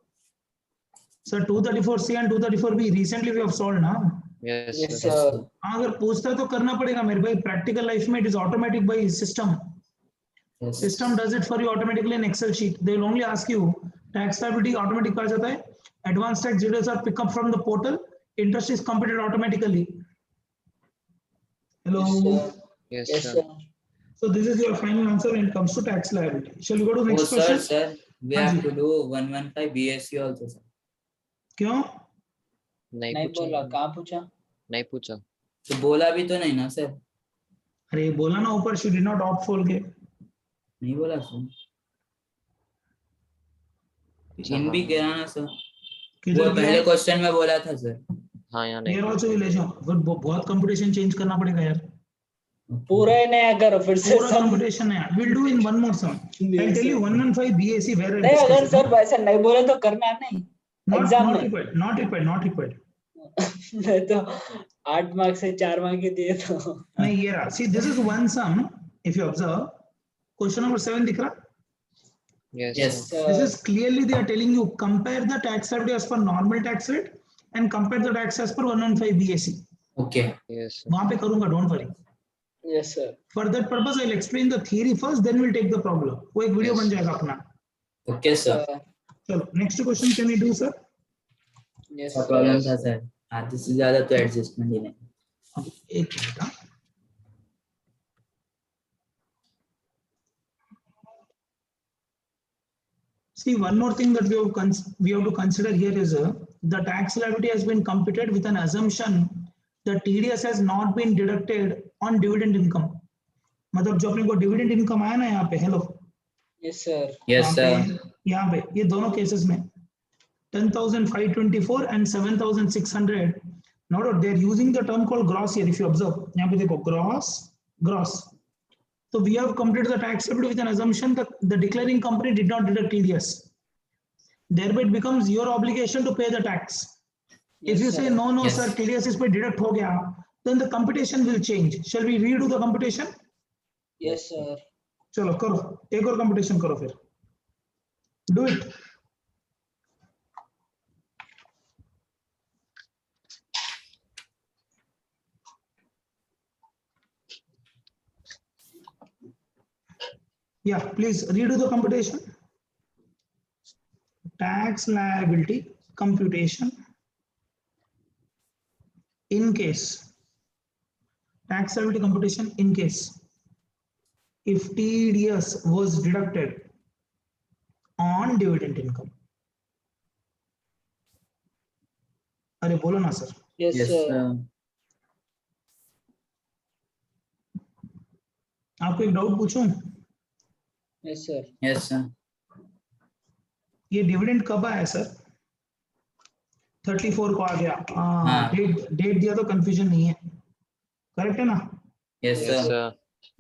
sir. 234 C and 234 B recently we have solved ना. Yes, Yes, sir. Yes, sir. sir. हाँ, अगर पूछता है तो करना पड़ेगा मेरे भाई. प्रैक्टिकल लाइफ में it is automatic by system. Yes. System does it for you automatically in Excel sheet. They will only ask you tax liability automatic आ जाता है. Advance tax details are pick up from the portal. Interest is computed automatically. Hello. Yes, sir. Yes, Yes, sir. sir. So this is your final answer when it comes to tax liability. Shall we go to Oh, next sir, question? sir, we हाँ have ji. to do 115 BSc also, sir. क्यों? नहीं नहीं बोला, पूछा. कहाँ पूछा? नहीं पूछा. तो बोला भी तो नहीं ना सर. अरे बोला ना ऊपर, she did not opt for के. नहीं बोला सर. अच्छा, इन हाँ. भी गिरा ना सर. वो किधर पहले गया? क्वेश्चन में बोला था सर. हाँ, यहाँ नहीं. Here also will ले जाओ. फिर बहुत कंपटीशन चेंज करना पड़ेगा यार. पूरा ही नया करो फिर से पूरा सब. कंपटीशन है. We'll do in one more sum. I'll tell you 115 BAC where I नहीं, अगर discussed. सर वैसे नहीं बोले तो करना नहीं. Exam Not में. required. Not required. Not required. नहीं तो 8 मार्क्स से 4 मार्क ही दिए तो. नहीं ये रहा. See, this is one sum. If you observe, question number 7 दिख रहा. Yes, Yes. sir. This is clearly they are telling you compare the tax liability as per normal tax rate and compare the tax as per 115 BAC. Okay. Yes, sir. वहाँ पे करूँगा, don't worry. Yes, sir. For that purpose, I'll explain the theory first, then we'll take the problem. वो एक video Yes. बन जाएगा अपना. Okay, sir. चलो next question can we do sir? Yes, क्या sir. प्रॉब्लम था सर? आधे से ज्यादा तो एडजस्टमेंट ही नहीं. एक मिनट. हाँ. See, one more thing that we have to consider here is the tax liability has been computed with an assumption that TDS has not been deducted on dividend income. मतलब जो अपने को dividend income आया ना यहाँ पे, hello. Yes, sir. Yes, sir. यहाँ पे ये दोनों केसेस में 10,524 and 7,600. Note they are using the term called gross here. If you observe, यहाँ पे देखो gross. So we have completed the tax liability with an assumption that the declaring company did not deduct TDS. thereby it becomes your obligation to pay the tax. If you Yes, say sir. no, no, Yes. sir, TDS is पे deduct हो गया, then the computation will change. Shall we redo the computation? Yes, sir. चलो करो, एक और computation करो फिर. Do it. Yeah, please redo the computation. Tax liability computation in case. Tax liability computation in case if TDS was deducted on dividend income. अरे बोलो ना sir. Yes, Yes, sir. sir. आपको एक डाउट पूछूं, Yes, sir. Yes, sir. ये dividend कब आया sir? 34 को आ गया. हाँ. डेट दिया तो कंफ्यूजन नहीं है, करेक्ट है ना? Yes, Yes, sir. sir.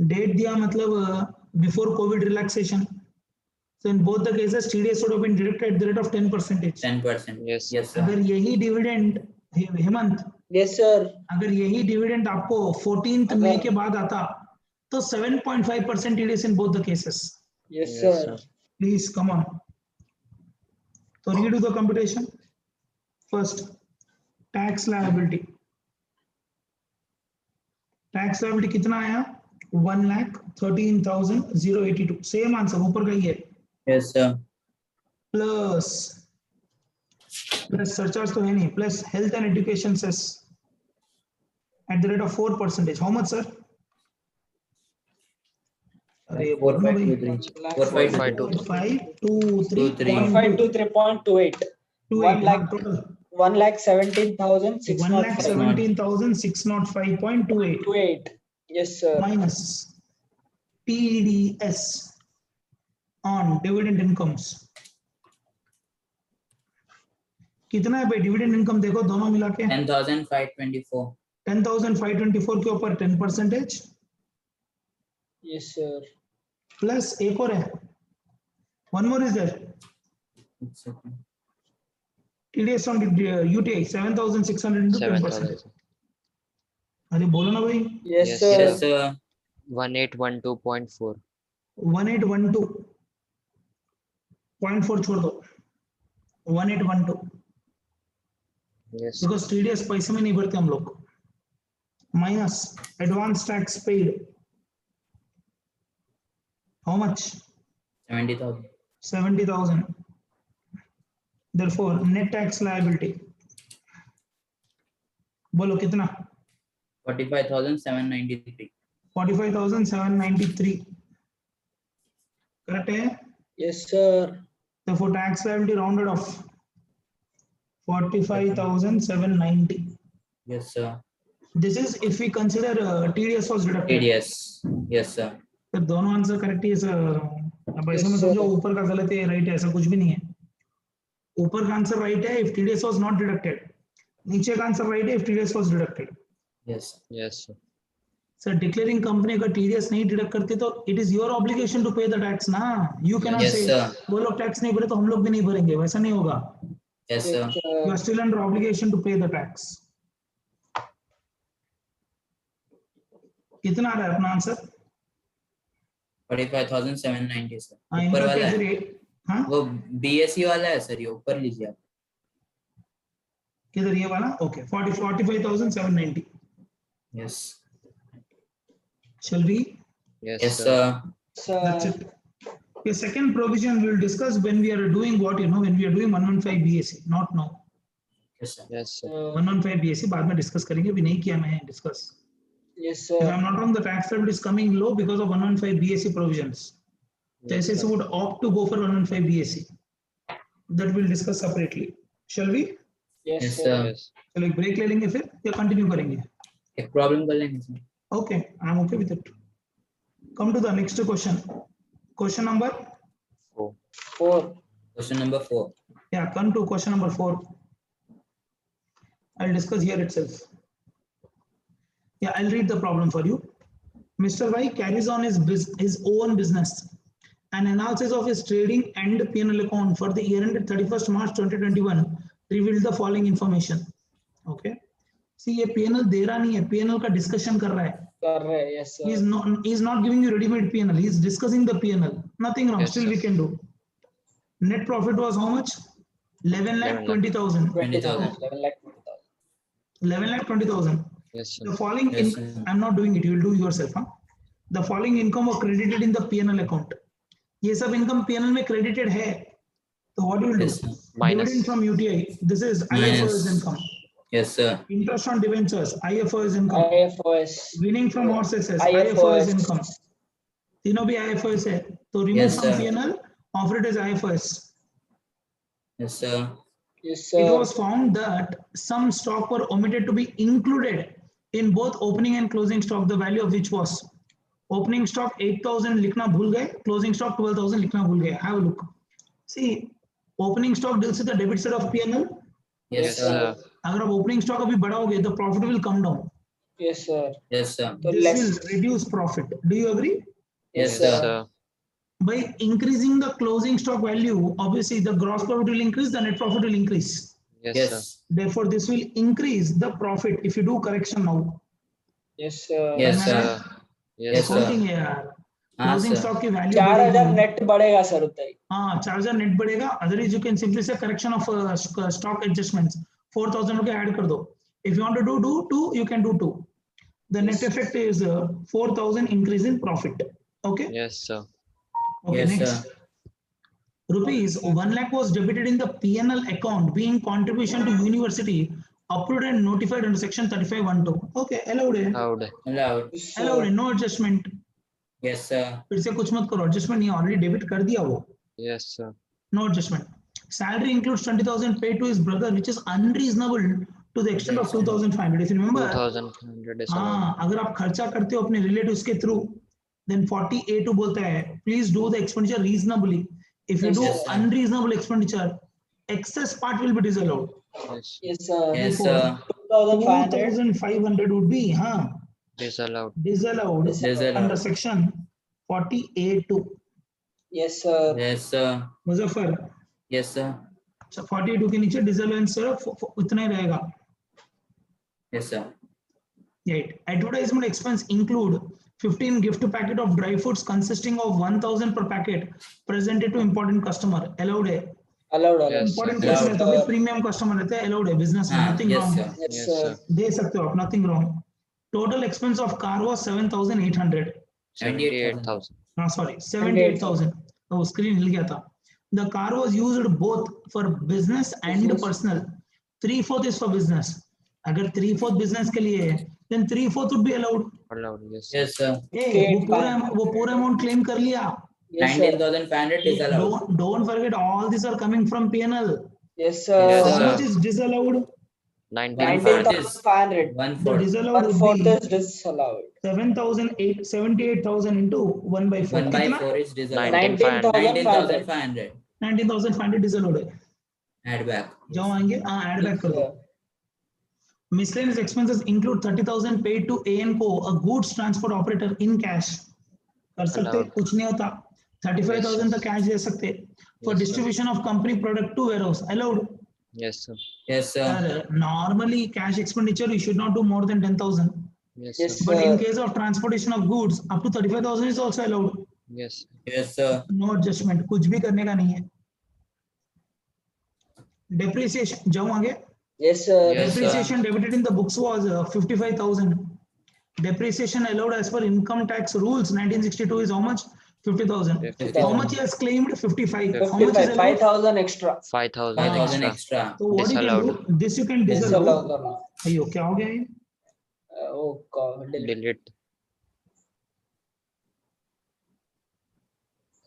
Date दिया मतलब before COVID relaxation. So in both the cases TDS would have been deducted at the rate of 10%. 10%. Yes, Yes, sir. अगर यही डिविडेंड, हेमंत, Yes, sir. अगर यही डिविडेंड आपको 14th मई के बाद आता तो 7.5% TDS in both the cases. Yes, Yes, sir. sir. Please come on. So redo the computation. First, tax liability. Tax liability कितना आया? 1,13,082. Same answer, ऊपर का ही है. Yes, sir. Plus surcharge तो है नहीं, plus health and education cess at the rate of 4%. How much, sir? अरे बोलो ना भाई. 4,523. 523.28. 523.28. 1 lakh Total 1,17,605. 1,17,605.28 28. Yes, sir. minus TDS on dividend incomes. कितना है भाई डिविडेंड इनकम? देखो दोनों मिला के 10,524. 10,524 के ऊपर 10%, Yes, sir. प्लस एक और है, one more is there, It's okay. TDS on UTI 7,600 into 10%. 7,000. अरे बोलो ना भाई. Yes, Yes, sir. Yes, sir. 1812.4. 1812.4 छोड़ दो, 1812, Yes. बिकॉज TDS पैसे में नहीं भरते हम लोग. Minus advance tax paid, how much? 70,000. 70,000. Therefore net tax liability, बोलो कितना? 45,793. 45,793. करेक्ट है? Yes, sir. Therefore tax liability rounded off 45,790. Yes, sir. This is if we consider TDS was deducted. TDS. Yes, sir. तो दोनों answer correct है sir. अब ऐसे में Yes, समझो sir. ऊपर का गलत है, राइट है, ऐसा कुछ भी नहीं है. ऊपर का आंसर राइट है if TDS was not deducted. नीचे का आंसर राइट है if TDS was deducted. Yes. Yes, sir. Sir declaring company अगर TDS नहीं डिडक्ट करते तो it is your obligation to pay the tax ना. यू कैन नॉट Yes, से sir. वो लोग टैक्स नहीं भरे तो हम लोग भी नहीं भरेंगे, वैसा नहीं होगा. Yes, Yes, sir. You are sir. Still under obligation to pay the tax. कितना आ रहा है अपना आंसर? 45,790, sir. हाँ ऊपर इनका वाला क्या है. फिर? हाँ वो BSE वाला है सर, ये ऊपर लीजिए आप. किधर ये वाला? Okay 45,790. Yes. Shall we? Yes, Yes, sir. sir. That's Sir. it. The second provision we will discuss when we are doing what, when we are doing 115 BSc, not now. Yes, sir. Yes, sir. 115 BSc बाद में discuss करेंगे, अभी नहीं किया मैं discuss. Yes, If sir. I'm not wrong, the tax liability is coming low because of 115 BSc provisions. The Yes, SSC sir. would opt to go for 115 BSc. That we'll discuss separately. Shall we? Yes, Yes, sir. sir. Yes. चलो एक break ले लेंगे फिर या continue करेंगे? एक problem कर लेंगे sir. Okay, I'm okay with it. Come to the next question. Question number? 4. 4. Question number 4. Yeah, come to question number 4. I'll discuss here itself. Yeah, I'll read the problem for you. Mr. Y carries on his own business An analysis of his trading and P&L account for the year ended 31st March 2021 revealed the following information. Okay. See, ये P&L दे रहा नहीं है, P&L का discussion कर रहा है. कर रहे हैं, yes He sir. is not giving you ready-made P&L. He is discussing the P&L. Nothing wrong. Yes, Still sir. we can do. Net profit was how much? 11 lakh 11 lakh. 20,000. 20,000. 11 lakh 20,000. Yes, sir. The following, Yes, sir. I'm not doing it. You will do yourself. Huh? The following income was credited in the P&L account. ये सब income P&L में credited है. So what do you do? Yes, sir. Minus. Dividend from UTI. This is Minus. IFRS income. Yes, sir. Interest on debentures. IFRS income. IFRS. Winning from horses. IFRS income. IFRS. तीनों भी IFRS है. तो remove Yes, from sir. P&L. Offer it as IFRS. Yes, sir. Yes It sir. was found that some stock were omitted to be included in both opening and closing stock, the value of which was opening stock 8,000 लिखना भूल गए, closing stock 12,000 लिखना भूल गए. Have a look. See, opening stock deals with the debit side of P&L. Yes, Yes, sir. sir. अगर आप opening stock अभी बढ़ाओगे, the profit will come down. Yes sir. Yes, sir. So This less. will reduce profit. Do you agree? Yes Yes, sir. Sir. By increasing the closing stock value, obviously the gross profit will increase, the net profit will increase. Yes, sir. Yes. Therefore, this will increase the profit if you do correction now. Yes sir. Yes, Am I right? Sir. Yes, Yes, sir. sir. Accounting है यार. हाँ, Closing sir. stock की value 4,000 बढ़ेगी. Net बढ़ेगा sir उतना ही. हाँ, 4,000 net बढ़ेगा. Otherwise, you can simply say correction of stock adjustments. 4,000 रुपए add कर दो. If you want to do 2, you can do 2. The net Yes. effect is 4,000 increase in profit. Okay. Yes, sir. Okay. Yes, Next. sir. Rupees 1 lakh was debited in the P&L account being contribution to university approved and notified under section 35(1)(2). Okay, allowed है. Allowed. Allowed. Yes, Allowed sir. है. No adjustment. Yes, sir. फिर से कुछ मत करो. Adjustment नहीं, already debit कर दिया वो. Yes, sir. No adjustment. Salary includes 20,000 paid to his brother, which is unreasonable to the extent of 2,500. If you remember, 2,500 is allowed. हाँ, अगर आप खर्चा करते हो अपने relatives के through, then 40A2 बोलता है, please do the expenditure reasonably. If you Yes, do sir. unreasonable expenditure, excess part will be disallowed. Yes, Yes sir. Yes, Therefore, sir. 2,500. 2,500 would be disallowed. disallowed Disallowed. under section 40A2. Yes sir. Yes, sir. Muzaffar, Yes, sir. अच्छा 42 के नीचे disallowance सिर्फ उतना ही रहेगा. Yes, sir. Right. Advertisement expense include 15 gift packet of dry foods consisting of 1,000 per packet presented to important customer. Allowed है. Allowed. Allowed. Yes, Important sir. कैसे Allowed. रहता है? Premium customer रहता है. Allowed है. Business में हाँ, nothing yes, wrong. sir. Yes Yes, sir. sir. दे सकते हो आप. Nothing wrong. Total expense of car was 7,800. 78,000. No, sorry, 78,000. Oh, screen हिल गया था. The car was used both for business and Business. personal. 3/4 is for business. अगर 3/4 business के लिए है, then 3/4 would be allowed. Allowed. Yes, sir. Yes, sir. Hey, वो पूरा amount claim कर लिया. Yes sir. 19,500 is allowed. Don't forget, all these are coming from P&L. Yes sir. Yes, How sir. much is disallowed? 19,500. 19,500. 1/4. The disallowed would 1/4 be is disallowed. 78,000 into 1/4. 1/4 is disallowed. 19,500. 19,500. 19,500 disallowed है. Add back. जाओ आएंगे. हाँ, add back कर दो. Miscellaneous expenses include 30,000 paid to A&Co, a goods transport operator, in cash. कर सकते, Allowed. कुछ नहीं होता. 35,000 Yes, तक cash दे सकते. For Yes, sir. distribution of company product to warehouse, allowed. Yes, sir. Yes, sir. Normally cash expenditure you should not do more than 10,000. Yes, Yes, sir. But sir. in case of transportation of goods, up to 35,000 is also allowed. Yes. Yes, sir. No adjustment, कुछ भी करने का नहीं है. Depreciation, जाओ आगे. Yes sir. Yes, sir. Depreciation debited in the books was 55,000. Depreciation allowed as per income tax rules 1962 is how much? 50,000. 50,000. How much he has claimed? 55. How much is 55. allowed? 5,000 extra. 5,000 5,000 extra. extra. So what you can Disallowed. do? This you can disallow. Disallowed now. अयो क्या हो गया ये? Oh god. Delete. Delete.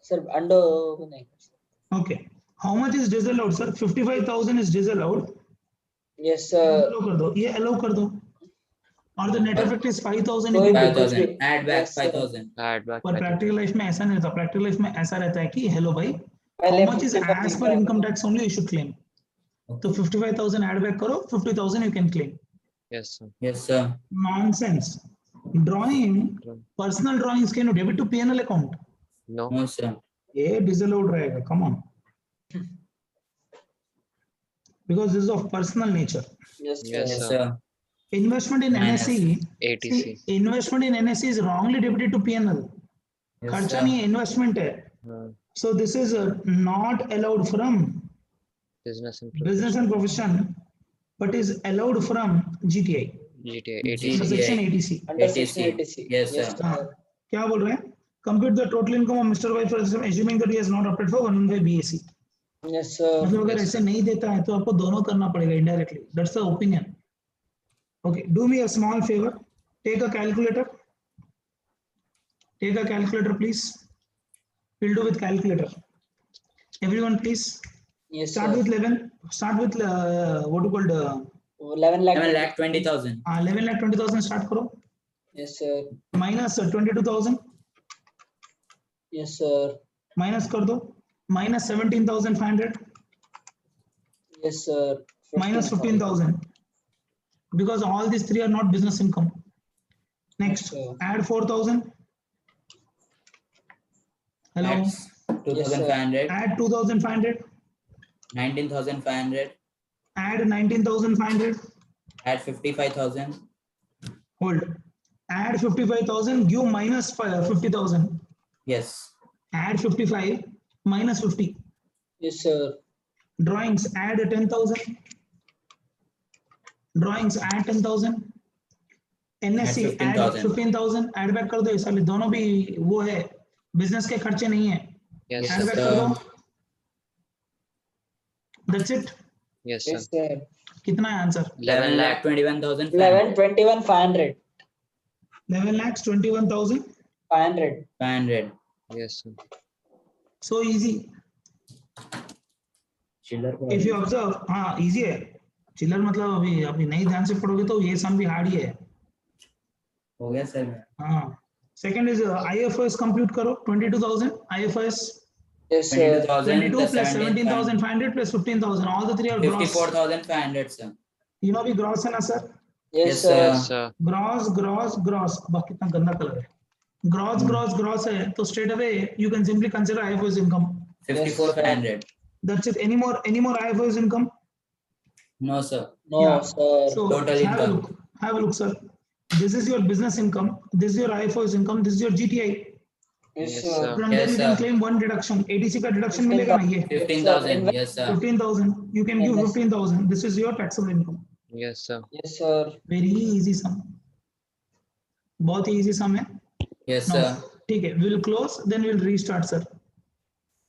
Sir, undo नहीं. Okay. How much is disallowed, sir? 55,000 is disallowed. Yes sir. Allow कर दो. ये allow कर दो. Or the net effect is 5,000. कोई भी, 5,000. कुछ भी. Add back Yes, sir. 5,000. Add back. पर 5,000. practical life में ऐसा नहीं रहता. Practical life में ऐसा रहता है कि hello भाई, how पहले much is 55 as per income tax only you should claim. तो 55,000 add back करो, 50,000 you can claim. Yes, sir. Yes, sir. Nonsense. Drawing, personal drawings can you debit to P&L account? No. No, sir. ये disallowed रहेगा, come on, because this is of personal nature. Yes, Yes, Yes, sir. sir. Investment in Minus NSE, ATC. see, investment in NSE is wrongly debited to P&L. Yes, खर्चा sir. नहीं है, investment है. हाँ, So this is not allowed from business and business and profession, but is allowed from GTI, GTA G- under ATC. section ATC. Under ATC. section ATC. Yes, Yes, sir. हाँ, sir. क्या बोल रहे हैं? Compute the total income of Mr. Y for assuming that he has not opted for 115 BAC. Yes, sir. मतलब अगर Yes, ऐसे sir. नहीं देता है तो आपको दोनों करना पड़ेगा indirectly. That's the opinion. Okay, do me a small favor. Take a calculator. Take a calculator, please. We'll do with calculator. Everyone, please Yes, start sir. with 11. Start with what you called 11 lakh. 11 lakh 20,000. 11 lakh 20,000 start करो. Yes, sir. Minus 22,000. Yes, sir. Minus कर दो. Minus 17,500. Yes, sir. Minus 15,000. Because all these three are not business income. Next, Okay. add 4,000. Hello. That's 2,500. Add 2,500. 19,500. Add 19,500. Add 55,000. Hold. Add 55,000. Give minus 50,000. Yes. Add 55 minus 50. Yes, sir. Drawings add 10,000. Drawings add 10,000. NSC Add add 15,000. 15,000. Add back कर दो ये साले दोनों भी वो है business के खर्चे नहीं है. Yes, Add Yes, back sir. कर दो. sir. That's it. Yes, sir. Yes, sir. कितना है answer? 11 lakh 21,000. 11, 21, 500. 11 lakhs 21,000. 500. 500. Yes, sir. So easy. चिल्लर को If you observe, हाँ easy है. चिल्लर मतलब अभी अभी नहीं ध्यान से पढ़ोगे तो ये सम भी हार्ड ही है. हो गया सर. हाँ. Second is IFRS compute करो 22,000 IFRS. Yes, sir. 22,000 22 plus plus 17,500. 17,500 plus 15,000. All the three are gross. 54,500 sir. You know भी gross है ना sir? Yes, Yes, sir. Yes, sir. Gross, gross, gross. बाकी कितना गंदा कलर है. Gross, gross, gross है तो straight away you can simply consider IFRS income. 54,500. That's it. Any more IFRS income? No sir. No, Yeah. sir. So Total have a income. look. Have a look, sir. This is your business income. This is your IFRS income. This is your GTI. Yes, Yes, sir. sir. From Yes, there you can sir. claim one deduction. ATC का deduction मिलेगा ना ये? 15,000. Yes sir. 15,000. You can give Yes. 15,000. This is your taxable income. Yes, sir. Yes, sir. Very easy sum. बहुत ही easy sum है. Yes Now, sir. ठीक है. We'll close. Then we'll restart, sir.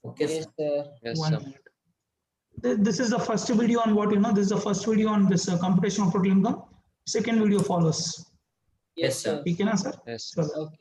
Okay Yes, sir. sir. Yes, One sir. minute. This is the first video on what you know. This is the first video on this computation of total income. Second video follows. Yes, sir. ठीक है ना sir? Yes. चलो. Okay.